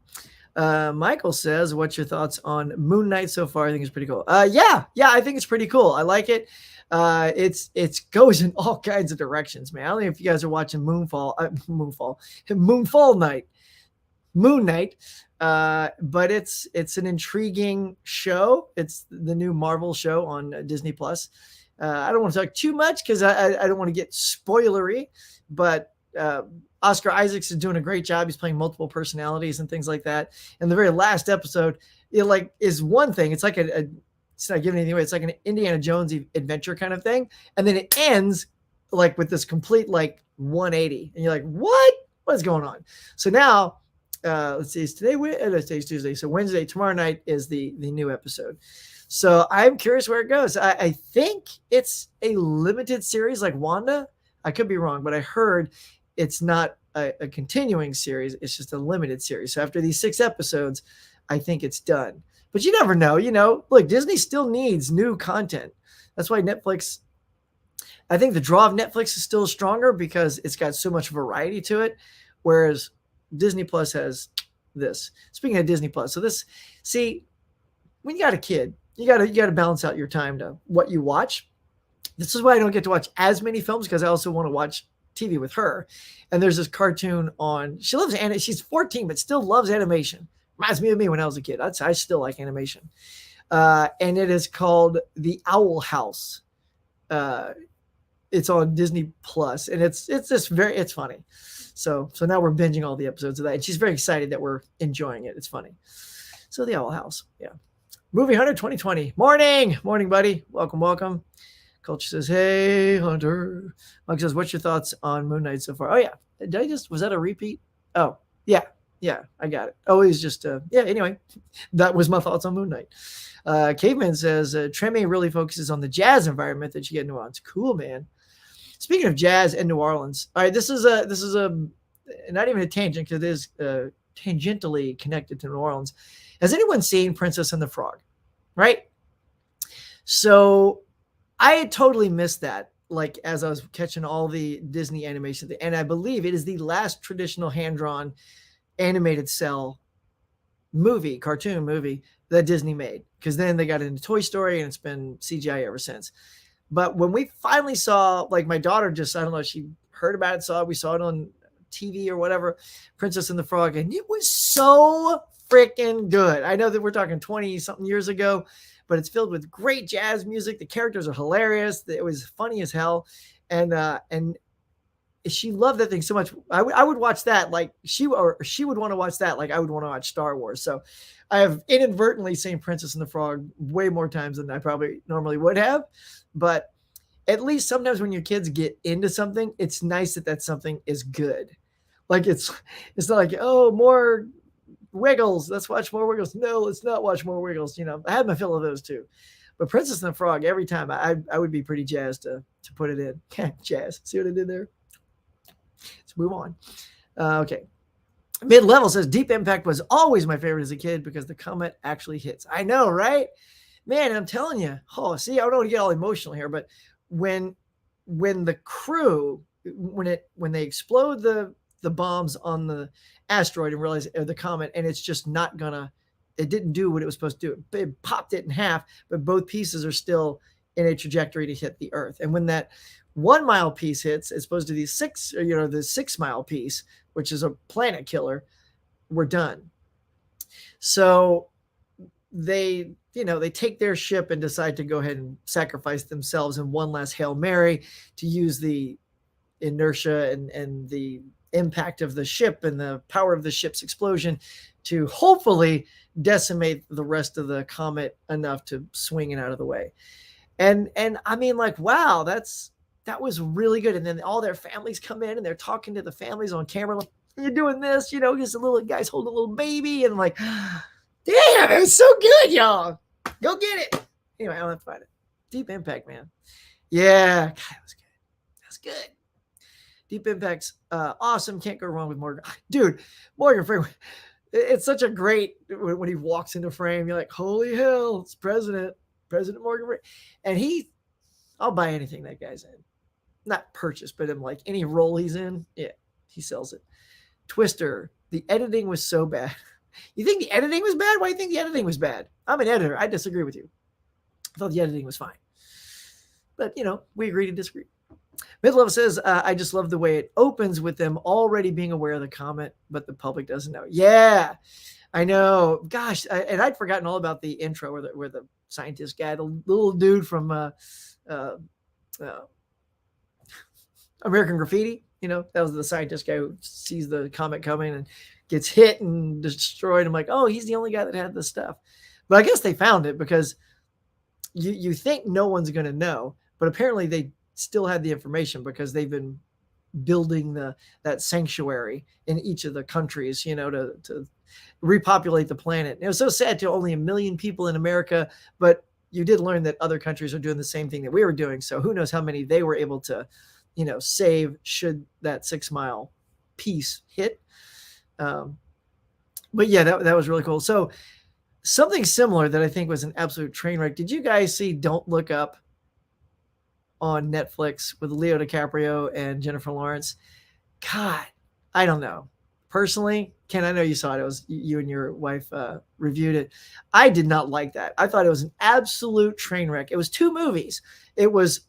Michael says, what's your thoughts on Moon Knight so far? I think it's pretty cool. Yeah, I think it's pretty cool. I like it. It goes in all kinds of directions, man. I don't know if you guys are watching Moon Knight. But it's an intriguing show. It's the new Marvel show on Disney Plus. I don't want to talk too much because I don't want to get spoilery, but Oscar Isaacs is doing a great job. He's playing multiple personalities and things like that. And the very last episode, it is one thing. It's like it's not giving anything away. It's like an Indiana Jones adventure kind of thing. And then it ends like with this complete 180. And you're like, what is going on? So now, let's see, today's Tuesday. So Wednesday, tomorrow night is the new episode. So I'm curious where it goes. I think it's a limited series like Wanda. I could be wrong, but I heard it's not a continuing series. It's just a limited series. So after these 6 episodes, I think it's done. But you never know. Look, Disney still needs new content. That's why Netflix, I think the draw of Netflix is still stronger because it's got so much variety to it. Whereas Disney Plus has this. Speaking of Disney Plus, so when you got a kid, you got to balance out your time to what you watch. This is why I don't get to watch as many films because I also want to watch TV with her. And there's this cartoon on. She loves she's 14, but still loves animation. Reminds me of me when I was a kid. I still like animation. And it is called The Owl House. It's on Disney Plus, and it's funny. So now we're binging all the episodes of that. And she's very excited that we're enjoying it. It's funny. So The Owl House. Yeah. Movie Hunter 2020. Morning, buddy. Welcome. Culture says, hey, Hunter. Mike says, what's your thoughts on Moon Knight so far? Oh, yeah. Was that a repeat? Oh, yeah. Yeah, I got it. Oh, it's just, anyway, that was my thoughts on Moon Knight. Caveman says, Treme really focuses on the jazz environment that you get in New Orleans. Cool, man. Speaking of jazz in New Orleans, all right, this is not even a tangent because it is tangentially connected to New Orleans. Has anyone seen Princess and the Frog? Right? So I had totally missed that, as I was catching all the Disney animation. And I believe it is the last traditional hand-drawn animated cell cartoon movie that Disney made. Because then they got into Toy Story and it's been CGI ever since. But when we finally saw, my daughter just, I don't know, she heard about it, we saw it on TV or whatever, Princess and the Frog, and it was so freaking good. I know that we're talking 20-something years ago, but it's filled with great jazz music. The characters are hilarious. It was funny as hell. And she loved that thing so much. I would watch that she would want to watch that I would want to watch Star Wars. So I have inadvertently seen Princess and the Frog way more times than I probably normally would have. But at least sometimes when your kids get into something, it's nice that something is good. It's not like, oh, more Wiggles. Let's watch more Wiggles. No, let's not watch more Wiggles. I had my fill of those too. But Princess and the Frog, every time I would be pretty jazzed to put it in. Jazz. See what I did there? Let's move on. Okay. Mid-level says Deep Impact was always my favorite as a kid because the comet actually hits. I know, right? Man, I'm telling you. Oh, see, I don't want to get all emotional here, but when the crew when they explode the bombs on the asteroid and realize the comet, and it's just not gonna, it didn't do what it was supposed to do. It popped it in half, but both pieces are still in a trajectory to hit the Earth. And when that 1 mile piece hits, as opposed to the the 6 mile piece, which is a planet killer, we're done. So they they take their ship and decide to go ahead and sacrifice themselves in one last Hail Mary to use the inertia and the impact of the ship and the power of the ship's explosion to hopefully decimate the rest of the comet enough to swing it out of the way. And I mean, like, wow, that was really good. And then all their families come in and they're talking to the families on camera, like, you're doing this, just a little guy's holding a little baby, and I'm like, damn, it was so good, y'all. Go get it. Anyway, I don't have to find it. Deep Impact, man. Yeah, God, that was good. That's good. Deep Impact's awesome. Can't go wrong with Morgan. Dude, Morgan Freeman. It's such a great, when he walks into frame, you're like, holy hell, it's President Morgan Freeman. And I'll buy anything that guy's in. Not purchase, but in like any role he's in, yeah, he sells it. Twister, the editing was so bad. You think the editing was bad? Why do you think the editing was bad? I'm an editor. I disagree with you. I thought the editing was fine. But, we agree to disagree. Mid-level says, I just love the way it opens with them already being aware of the comet, but the public doesn't know. Yeah, I know. Gosh, and I'd forgotten all about the intro where the scientist guy, the little dude from American Graffiti, that was the scientist guy who sees the comet coming and gets hit and destroyed. I'm like, oh, he's the only guy that had this stuff. But I guess they found it because you think no one's going to know, but apparently they still had the information because they've been building that sanctuary in each of the countries, to repopulate the planet. And it was so sad to only 1 million people in America, but you did learn that other countries are doing the same thing that we were doing. So who knows how many they were able to, save should that 6 mile piece hit. But yeah, that was really cool. So something similar that I think was an absolute train wreck. Did you guys see Don't Look Up on Netflix with Leo DiCaprio and Jennifer Lawrence? God, I don't know. Personally, Ken, I know you saw it. It was you and your wife reviewed it. I did not like that. I thought it was an absolute train wreck. It was 2 movies. It was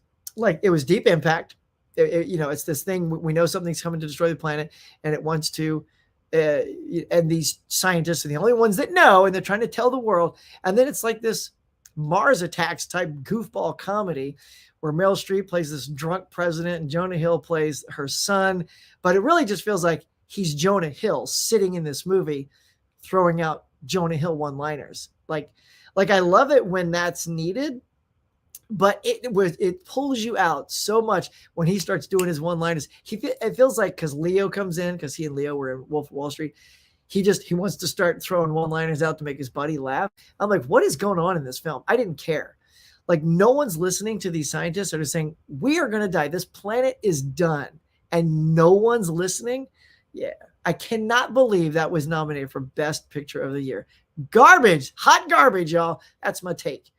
Deep Impact. It's this thing. We know something's coming to destroy the planet, and it wants to. And these scientists are the only ones that know, and they're trying to tell the world. And then it's like this Mars Attacks type goofball comedy where Meryl Streep plays this drunk president and Jonah Hill plays her son. But it really just feels like he's Jonah Hill sitting in this movie throwing out Jonah Hill one-liners. Like I love it when that's needed, but it pulls you out so much when he starts doing his one-liners. It feels like, because Leo comes in, because he and Leo were in Wolf of Wall Street, he wants to start throwing one-liners out to make his buddy laugh. I'm like, what is going on in this film? I didn't care. Like, no one's listening to these scientists that are saying, we are going to die. This planet is done. And no one's listening. Yeah. I cannot believe that was nominated for Best Picture of the Year. Garbage. Hot garbage, y'all. That's my take.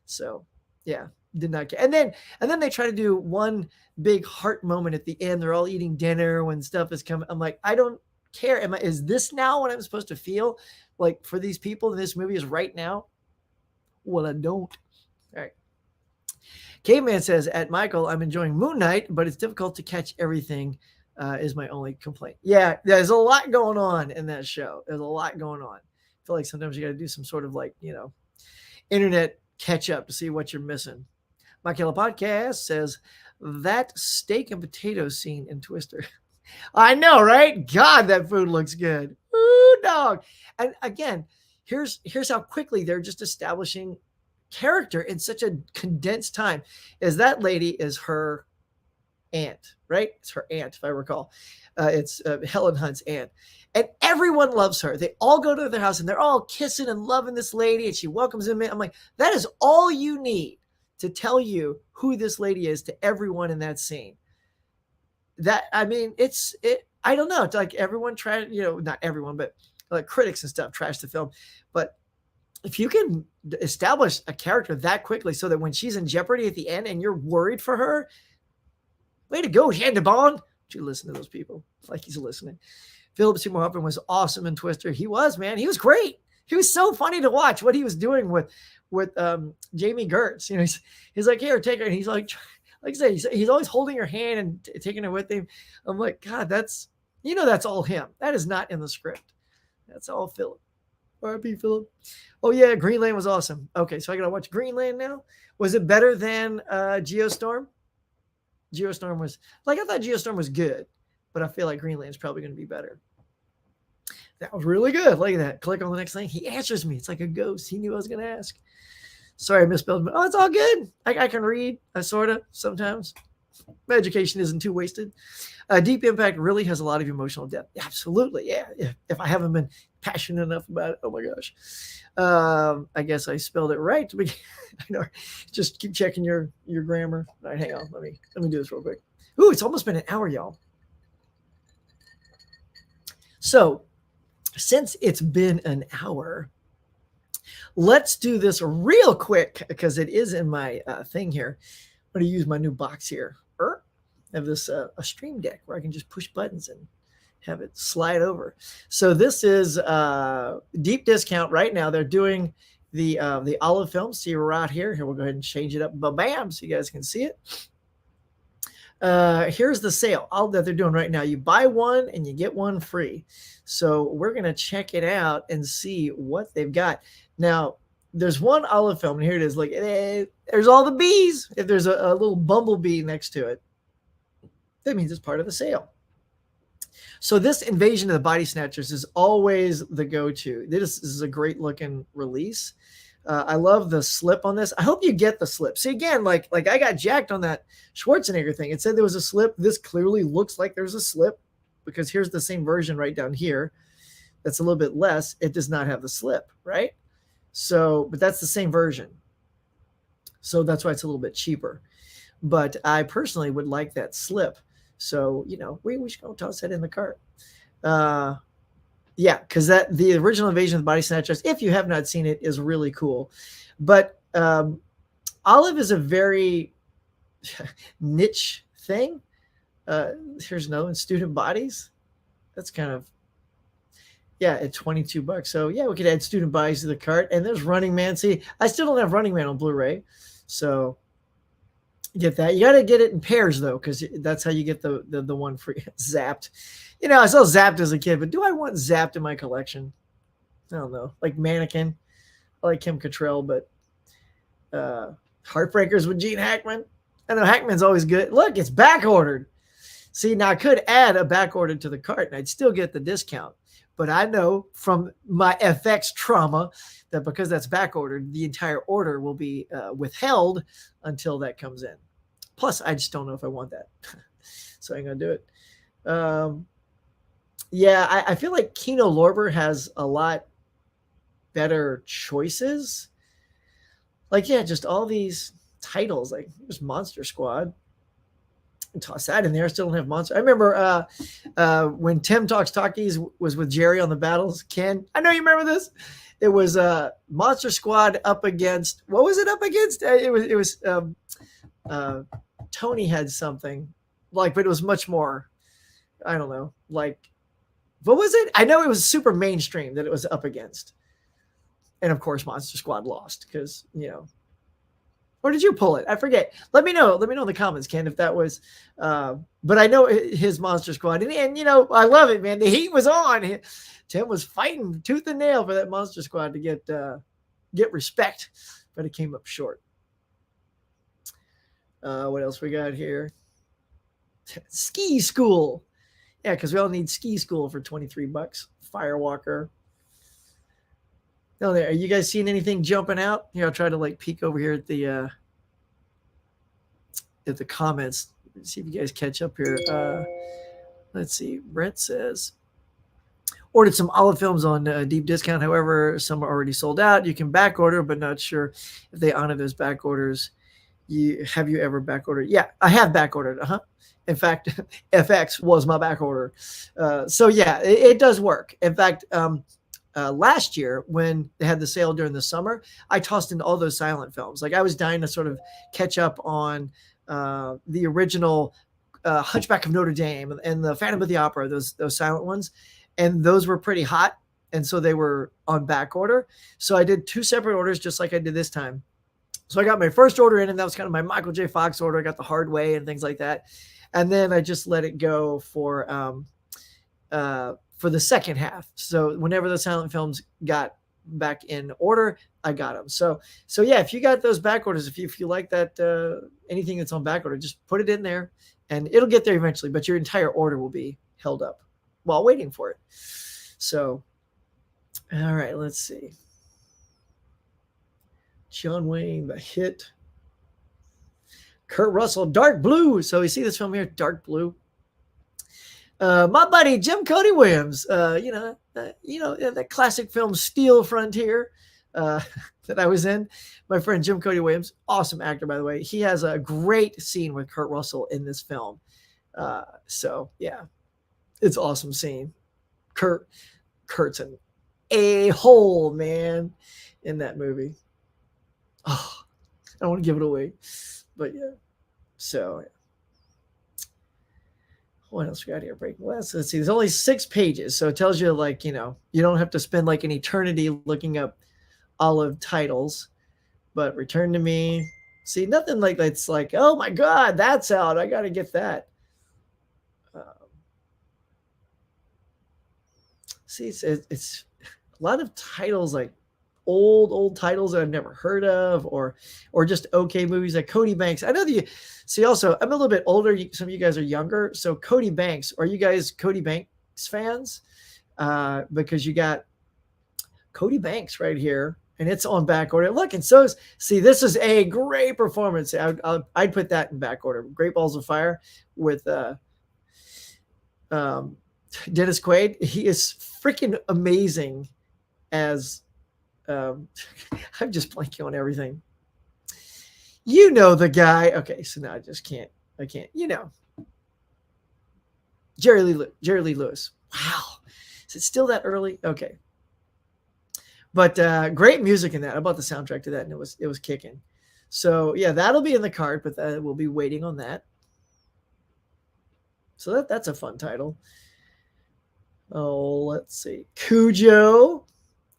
So, yeah, did not care. And then they try to do one big heart moment at the end. They're all eating dinner when stuff is coming. I'm like, I don't care. Is this now what I'm supposed to feel like for these people in this movie is right now? Well, I don't. All right. Caveman says, at Michael, I'm enjoying Moon Knight, but it's difficult to catch everything, is my only complaint. Yeah, there's a lot going on in that show. There's a lot going on. I feel like sometimes you got to do some sort of internet catch up to see what you're missing. Michaela Podcast says, that steak and potato scene in Twister. I know, right? God, that food looks good. Ooh, dog. And again, here's how quickly they're just establishing character in such a condensed time. Is that lady is her aunt, right? It's her aunt, if I recall. It's Helen Hunt's aunt. And everyone loves her. They all go to their house and they're all kissing and loving this lady, and she welcomes them in. I'm like, that is all you need to tell you who this lady is to everyone in that scene. I don't know. It's like everyone tried, not everyone, but like critics and stuff trash the film. But if you can establish a character that quickly so that when she's in jeopardy at the end and you're worried for her, way to go, Shanda Bond. Don't you listen to those people like he's listening. Philip Seymour Hoffman was awesome in Twister. He was, man. He was great. He was so funny to watch what he was doing with Jamie Gertz. He's like, here, take her. And he's like I say, he's always holding her hand and taking her with him. I'm like, God, that's all him. That is not in the script. That's all Philip. R.I.P. Philip. Oh, yeah, Greenland was awesome. Okay, so I got to watch Greenland now. Was it better than Geostorm? Geostorm was, I thought Geostorm was good, but I feel like Greenland's probably going to be better. That was really good. Look at that. Click on the next thing. He answers me. It's like a ghost. He knew I was going to ask. Sorry, I misspelled. Oh, it's all good. I can read. I sort of sometimes. My education isn't too wasted. Deep Impact really has a lot of emotional depth. Absolutely, yeah. If I haven't been passionate enough about it, oh my gosh. I guess I spelled it right. I know. Just keep checking your grammar. All right, hang on. Let me do this real quick. Ooh, it's almost been an hour, y'all. So, since it's been an hour, let's do this real quick because it is in my thing here. I'm going to use my new box here. I have this a Stream Deck where I can just push buttons and have it slide over. So this is deep discount right now. They're doing the olive film. See, we're out here. Here, we'll go ahead and change it up. Bam, so you guys can see it. Here's the sale. All that they're doing right now. You buy one and you get one free. So we're going to check it out and see what they've got. Now, there's one olive film, and here it is. Like, there's all the bees. If there's a little bumblebee next to it, that means it's part of the sale. So this Invasion of the Body Snatchers is always the go-to. This is a great looking release. I love the slip on this. I hope you get the slip. See, again, like I got jacked on that Schwarzenegger thing. It said there was a slip. This clearly looks like there's a slip because here's the same version right down here. That's a little bit less. It does not have the slip, right? So, but that's the same version. So that's why it's a little bit cheaper. But I personally would like that slip. So, we should go toss that in the cart. Yeah, because the original Invasion of the Body Snatchers, if you have not seen it, is really cool. But Olive is a very niche thing. Here's another one, Student Bodies. That's kind of, at $22. So, yeah, we could add Student Bodies to the cart. And there's Running Man. See, I still don't have Running Man on Blu-ray. So, get that. You got to get it in pairs, though, because that's how you get the one free. Zapped. I saw Zapped as a kid, but do I want Zapped in my collection? I don't know. Like Mannequin. I like Kim Cattrall, but Heartbreakers with Gene Hackman. I know Hackman's always good. Look, it's back ordered. See, now I could add a back order to the cart, and I'd still get the discount. But I know from my FX trauma that because that's back ordered, the entire order will be withheld until that comes in. Plus, I just don't know if I want that. So I ain't going to do it. I feel like Kino Lorber has a lot better choices. Like, just all these titles. Like, there's Monster Squad. Toss that in there. Still don't have Monster. I remember when Tim Talks Talkies was with Jerry on the battles. Ken, I know you remember this. It was Monster Squad up against. What was it up against? It was Tony had something but it was much more. I don't know. What was it? I know it was super mainstream that it was up against, and of course Monster Squad lost because Or did you pull it? I forget. Let me know. Let me know in the comments, Ken, if that was. But I know his Monster Squad, and I love it, man. The heat was on. Tim was fighting tooth and nail for that Monster Squad to get respect, but it came up short. What else we got here? Ski School. Yeah, because we all need Ski School for $23. Firewalker. No, there. Are you guys seeing anything jumping out? Here, I'll try to peek over here at the comments. See if you guys catch up here. Let's see. Brent says, ordered some olive films on deep discount. However, some are already sold out. You can back order, but not sure if they honor those back orders. You ever back ordered? Yeah, I have back ordered. In fact, FX was my back order. So yeah, it does work. In fact, last year when they had the sale during the summer, I tossed in all those silent films. Like I was dying to sort of catch up on the original Hunchback of Notre Dame and the Phantom of the Opera, those silent ones, and those were pretty hot, and so they were on back order. So I did two separate orders, just like I did this time. So I got my first order in, and that was kind of my Michael J. Fox order. I got the hard way and things like that, and then I just let it go for the second half. So whenever the silent films got back in order, I got them. So yeah, if you got those back orders, if you like that anything that's on back order, just put it in there, and it'll get there eventually. But your entire order will be held up while waiting for it. So, all right, let's see. John Wayne, The Hit. Kurt Russell, Dark Blue. So you see this film here, Dark Blue. My buddy Jim Cody Williams, that classic film Steel Frontier that I was in. My friend Jim Cody Williams, awesome actor, by the way. He has a great scene with Kurt Russell in this film. So yeah, it's awesome scene. Kurt's an a-hole, man, in that movie. Oh, I don't want to give it away, but yeah. So what else we got here? Breaking West. Let's see. There's only 6 pages, so it tells you you don't have to spend like an eternity looking up olive titles. But Return to Me. See, nothing like that's like, oh my God, that's out. I got to get that. See, it's a lot of titles like old titles that I've never heard of, or just okay movies like Cody Banks. I know that you see. Also, I'm a little bit older. Some of you guys are younger. So Cody Banks, are you guys Cody Banks fans? Because you got Cody Banks right here, and it's on back order. Look, and see, this is a great performance. I'd put that in back order. Great Balls of Fire with Dennis Quaid. He is freaking amazing as. I'm just blanking on everything. You know the guy. Okay, so now I can't. Jerry Lee Lewis. Wow, is it still that early? Okay, but great music in that. I bought the soundtrack to that, and it was kicking. So yeah, that'll be in the cart, but we'll be waiting on that. So that's a fun title. Oh, let's see, Cujo.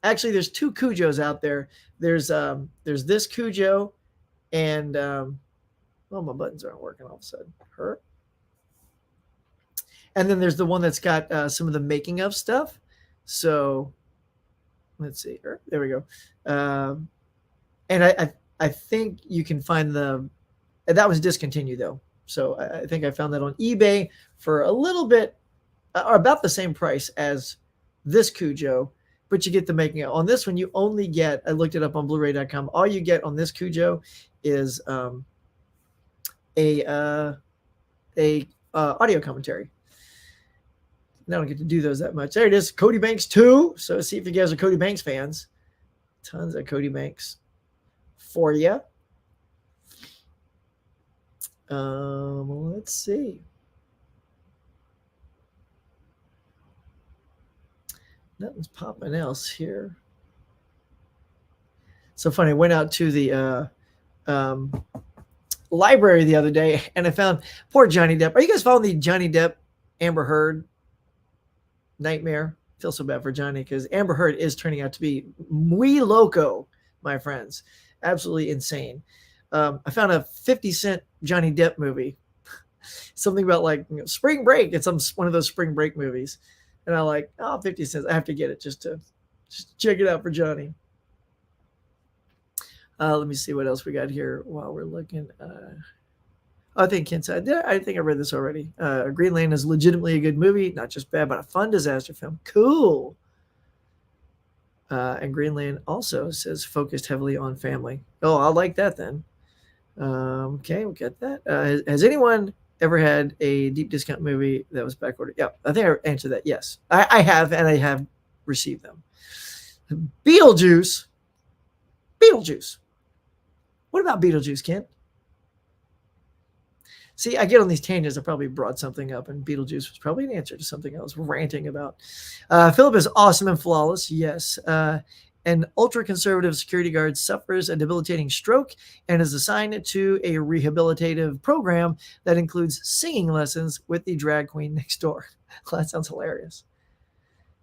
Actually, there's 2 Cujos out there. There's this Cujo, and my buttons aren't working all of a sudden. And then there's the one that's got some of the making of stuff. So let's see. There we go. And I think you can find that was discontinued though. So I think I found that on eBay for a little bit, or about the same price as this Cujo. But you get the making of. On this one, you only get, I looked it up on Blu-ray.com. All you get on this Cujo is a audio commentary. I don't get to do those that much. There it is, Cody Banks 2. So see if you guys are Cody Banks fans. Tons of Cody Banks for you. Let's see. Nothing's popping else here. So funny. I went out to the library the other day, and I found poor Johnny Depp. Are you guys following the Johnny Depp Amber Heard nightmare? I feel so bad for Johnny because Amber Heard is turning out to be muy loco, my friends. Absolutely insane. I found a 50-cent Johnny Depp movie. Something about spring break. It's one of those spring break movies. And I'm like, 50 cents. I have to get it just to check it out for Johnny. Let me see what else we got here while we're looking. I think Ken said, I think I read this already. Green Lantern is legitimately a good movie, not just bad, but a fun disaster film. Cool. And Green Lantern also says focused heavily on family. Oh, I like that then. Okay, we'll get that. Has anyone ever had a deep discount movie that was backordered? Yeah, I think I answered that. Yes, I have, and I have received them. Beetlejuice. What about Beetlejuice, Kent? See, I get on these tangents. I probably brought something up, and Beetlejuice was probably an answer to something I was ranting about. Philip is awesome and flawless. Yes. An ultra conservative security guard suffers a debilitating stroke and is assigned to a rehabilitative program that includes singing lessons with the drag queen next door. Well, that sounds hilarious.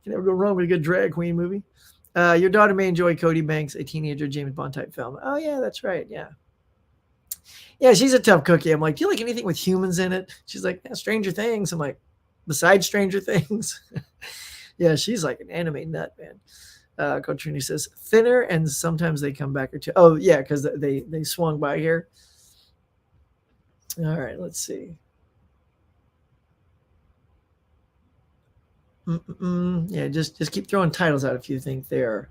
You never go wrong with a good drag queen movie. Your daughter may enjoy Cody Banks, a teenager James Bond type film. Oh, yeah, that's right. Yeah. Yeah, she's a tough cookie. I'm like, do you like anything with humans in it? She's like, yeah, Stranger Things. I'm like, besides Stranger Things? Yeah, she's like an anime nut, man. Coach Trini says, thinner, and sometimes they come back or two. Oh, yeah, because they swung by here. All right, let's see. Yeah, just keep throwing titles out if you think they're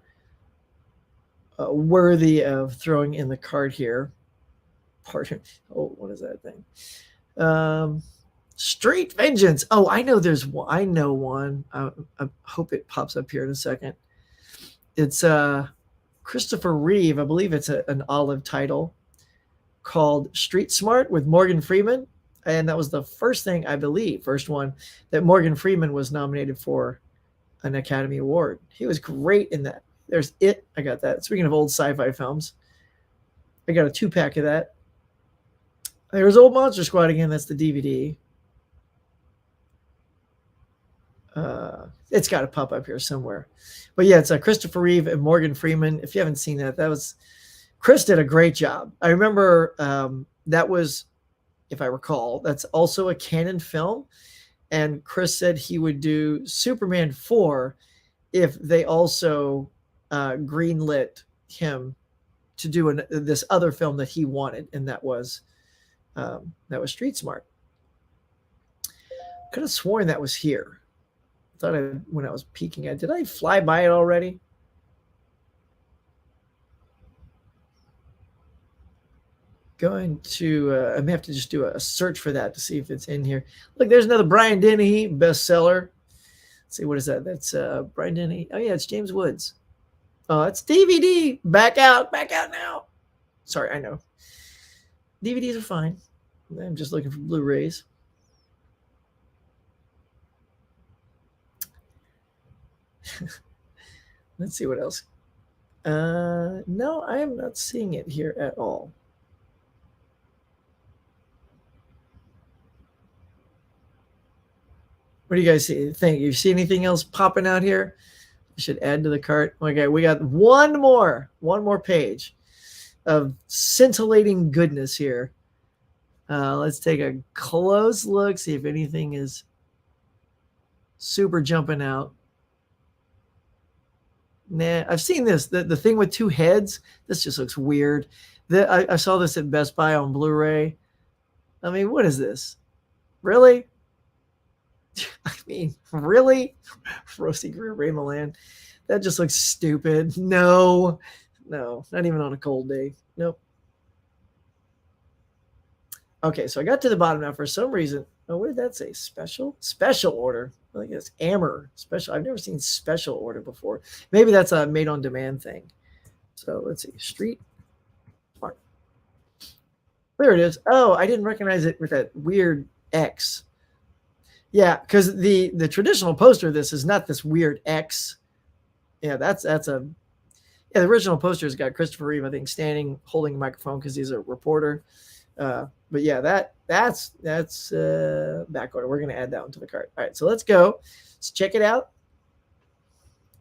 worthy of throwing in the cart here. Oh, what is that thing? Street Vengeance. Oh, I know there's one. I know one. I hope it pops up here in a second. It's Christopher Reeve. I believe it's an Olive title called Street Smart with Morgan Freeman. And that was the first thing, I believe, first one that Morgan Freeman was nominated for an Academy Award. He was great in that. There's It. I got that. Speaking of old sci-fi films, I got a 2-pack of that. There's Old Monster Squad again. That's the DVD. It's got to pop up here somewhere. But yeah, it's Christopher Reeve and Morgan Freeman. If you haven't seen that, Chris did a great job. I remember that was, if I recall, that's also a Canon film. And Chris said he would do Superman 4 if they also greenlit him to do this other film that he wanted, and that was Street Smart. Could have sworn that was here. Thought when I was peeking at, did I fly by it already? Going to, I may have to just do a search for that to see if it's in here. Look, there's another Brian Dennehy bestseller. Let's see, what is that? That's Brian Dennehy. Oh yeah, it's James Woods. Oh, it's DVD. Back out now. Sorry, I know. DVDs are fine. I'm just looking for Blu-rays. Let's see what else. No, I am not seeing it here at all. What do you guys think? You see anything else popping out here? I should add to the cart. Okay, we got one more page of scintillating goodness here. Let's take a close look, see if anything is super jumping out. Nah, I've seen this. The thing with 2 heads. This just looks weird. I saw this at Best Buy on Blu-ray. I mean, what is this? Really? I mean, really? Roasty Greer Ray Milan. That just looks stupid. No, not even on a cold day. Nope. Okay, so I got to the bottom now. For some reason, what did that say? Special order. I think it's Amber special. I've never seen special order before. Maybe that's a made on demand thing. So let's see. Street Smart. There it is. Oh, I didn't recognize it with that weird X. Yeah, because the traditional poster of this is not this weird X. Yeah, that's the original poster has got Christopher Reeve, I think, standing holding a microphone because he's a reporter. But yeah, that's back order. We're going to add that one to the cart. All right, so let's go. Let's check it out.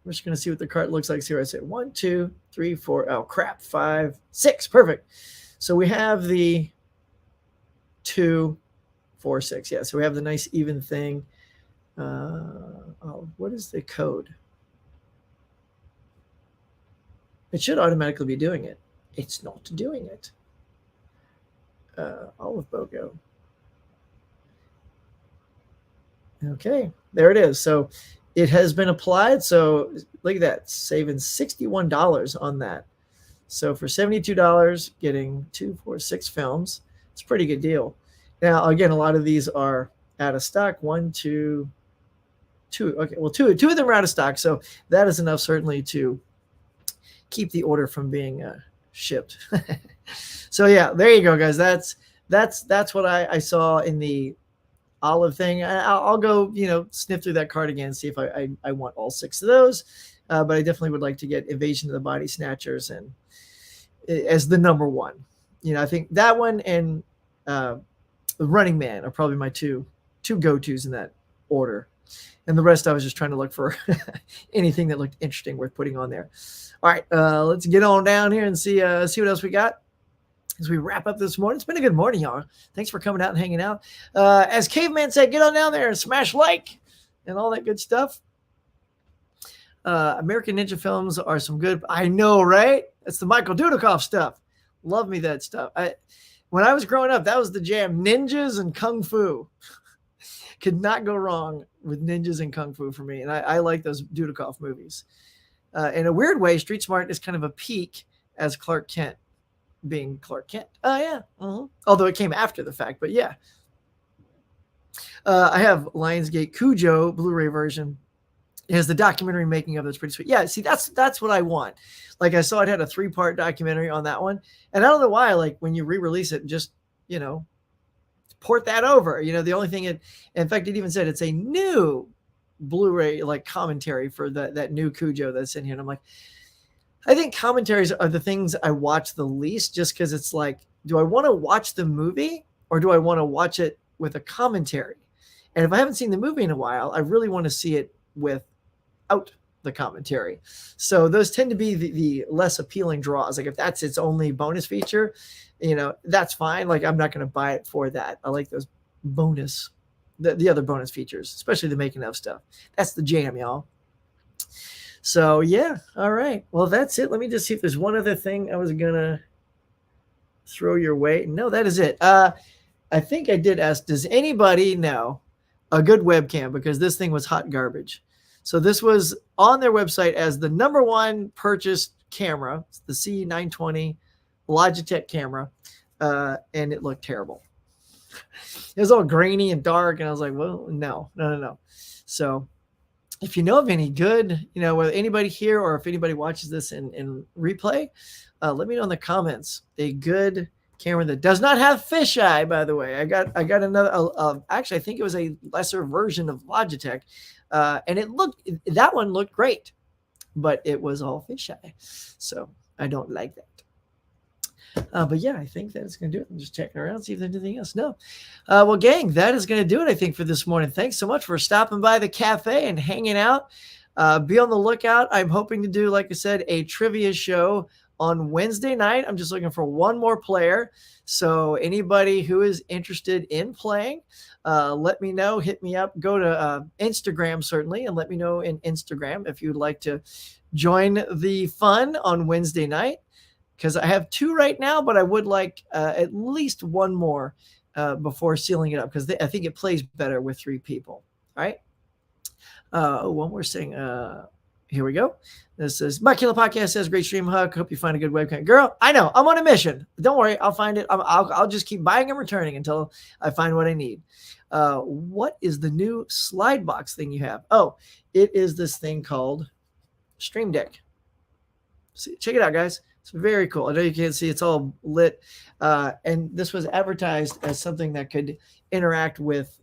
We're just going to see what the cart looks like. See where I say 1, 2, 3, 4. Oh, crap. 5, 6. Perfect. So we have the 2, 4, 6. Yeah, so we have the nice even thing. What is the code? It should automatically be doing it. It's not doing it. Olive BOGO. Okay, there it is. So it has been applied. So look at that, saving $61 on that. So for $72, getting 2, 4, 6 films, it's a pretty good deal. Now, again, a lot of these are out of stock. 1, 2. Okay, well, two of them are out of stock. So that is enough, certainly, to keep the order from being shipped. So yeah, there you go, guys. That's That's what I saw in the olive thing. I'll go, sniff through that card again, see if I want all 6 of those. But I definitely would like to get Invasion of the Body Snatchers and as the number one. I think that one and Running Man are probably my two go-tos in that order. And the rest I was just trying to look for anything that looked interesting worth putting on there. All right, let's get on down here and see what else we got as we wrap up this morning. It's been a good morning, y'all. Thanks for coming out and hanging out. As Caveman said, get on down there and smash like and all that good stuff. American Ninja films are some good. I know, right? That's the Michael Dudikoff stuff. Love me that stuff. When I was growing up, that was the jam. Ninjas and Kung Fu. Could not go wrong with ninjas and Kung Fu for me. And I like those Dudikoff movies. In a weird way, Street Smart is kind of a peak as Clark Kent being Clark Kent. Oh, yeah. Mm-hmm. Although it came after the fact, but yeah. I have Lionsgate Cujo Blu-ray version. It has the documentary making of. That's pretty sweet. Yeah, see, that's what I want. Like I saw it had a 3-part documentary on that one. And I don't know why, like when you re-release it, just, port that over. The only thing in fact, it even said it's a new Blu-ray like commentary for that new Cujo that's in here. And I'm like, I think commentaries are the things I watch the least, just because it's like, do I want to watch the movie or do I want to watch it with a commentary? And if I haven't seen the movie in a while, I really want to see it without the commentary. So those tend to be the less appealing draws. Like if that's its only bonus feature, that's fine. Like I'm not going to buy it for that. I like those the other bonus features, especially the making of stuff. That's the jam, y'all. So yeah. All right. Well, that's it. Let me just see if there's one other thing I was going to throw your way. No, that is it. I think I did ask, does anybody know a good webcam? Because this thing was hot garbage. So this was on their website as the number one purchased camera, the C920 Logitech camera, and it looked terrible. It was all grainy and dark, and I was like, well, no. So if you know of any good, whether anybody here or if anybody watches this in replay, let me know in the comments. A good camera that does not have fisheye, by the way. I got another, actually, I think it was a lesser version of Logitech. And that one looked great, but it was all fisheye. So I don't like that. But yeah, I think that's going to do it. I'm just checking around, see if there's anything else. No. Well, gang, that is going to do it, I think, for this morning. Thanks so much for stopping by the cafe and hanging out. Be on the lookout. I'm hoping to do, like I said, a trivia show on Wednesday night. I'm just looking for one more player. So anybody who is interested in playing, let me know. Hit me up. Go to Instagram, certainly, and let me know in Instagram if you'd like to join the fun on Wednesday night. Because I have 2 right now, but I would like at least one more before sealing it up, because I think it plays better with 3 people. All right. One more thing. Here we go. This is My Killer Podcast says, great stream, Huck. Hope you find a good webcam. Girl, I know. I'm on a mission. Don't worry. I'll find it. I'll just keep buying and returning until I find what I need. What is the new slide box thing you have? Oh, it is this thing called Stream Deck. See, check it out, guys. It's very cool. I know you can't see. It's all lit. And this was advertised as something that could interact with.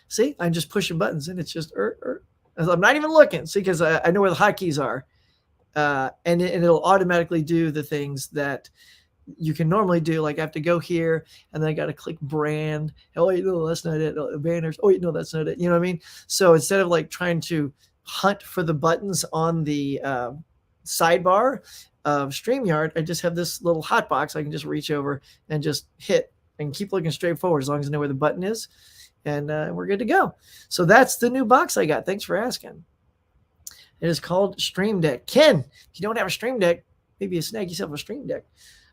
See, I'm just pushing buttons and it's just I'm not even looking. See, because I know where the hotkeys are. And it'll automatically do the things that you can normally do. Like I have to go here and then I got to click brand. Oh, wait, no, that's not it. Banners. Oh, wait, no, that's not it. You know what I mean? So instead of like trying to hunt for the buttons on the sidebar of StreamYard, I just have this little hot box I can just reach over and just hit and keep looking straight forward as long as I know where the button is. And we're good to go. So that's the new box I got. Thanks for asking. It is called Stream Deck. Ken, if you don't have a Stream Deck, maybe you snag yourself a Stream Deck.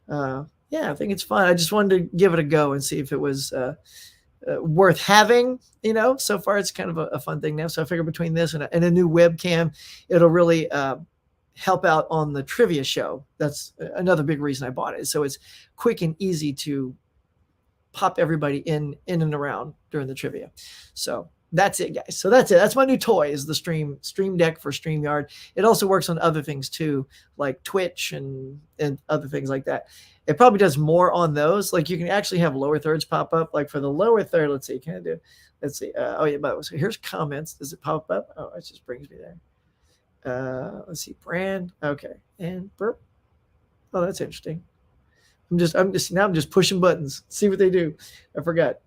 Yeah, I think it's fun. I just wanted to give it a go and see if it was worth having. So far it's kind of a fun thing now. So I figure between this and a new webcam, it'll really help out on the trivia show. That's another big reason I bought it. So it's quick and easy to pop everybody in and around during the trivia. So That's it, guys. So that's it. That's my new toy is the Stream Deck for StreamYard. It also works on other things too, like Twitch and other things like that. It probably does more on those. Like you can actually have lower thirds pop up. Like for the lower third, let's see, can I do? Let's see. Oh yeah, but so here's comments. Does it pop up? Oh, it just brings me there. Let's see, brand. Okay, and burp. Oh, that's interesting. I'm just pushing buttons. See what they do. I forgot.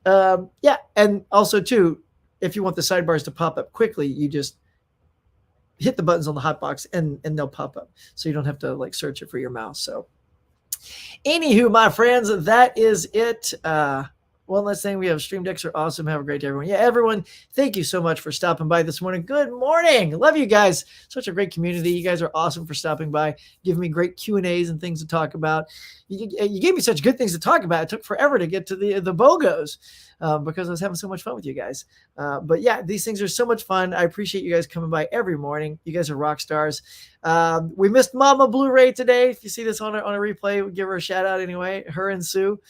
Yeah, and also too, if you want the sidebars to pop up quickly, you just hit the buttons on the hotbox and they'll pop up. So you don't have to like search it for your mouse. So anywho, my friends, that is it. One last thing, we have Stream Decks are awesome. Have a great day, everyone. Yeah, everyone, thank you so much for stopping by this morning. Good morning. Love you guys. Such a great community. You guys are awesome for stopping by, giving me great Q&As and things to talk about. You gave me such good things to talk about. It took forever to get to the BOGOs because I was having so much fun with you guys. But yeah, these things are so much fun. I appreciate you guys coming by every morning. You guys are rock stars. We missed Mama Blu-ray today. If you see this on a replay, we give her a shout out anyway. Her and Sue.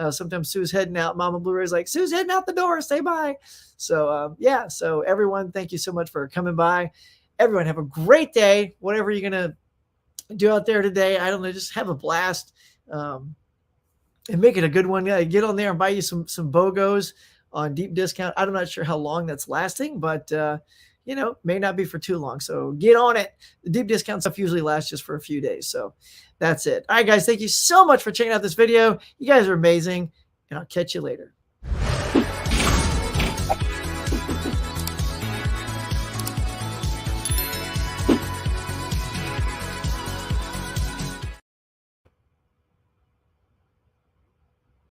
Sometimes Sue's heading out. Mama Blu-ray's like, Sue's heading out the door. Say bye. So yeah. So everyone, thank you so much for coming by. Everyone, have a great day. Whatever you're gonna do out there today, I don't know. Just have a blast. And make it a good one. Get on there and buy you some BOGOs on deep discount. I'm not sure how long that's lasting, but may not be for too long. So get on it. The deep discount stuff usually lasts just for a few days. So that's it. All right, guys, thank you so much for checking out this video. You guys are amazing, and I'll catch you later.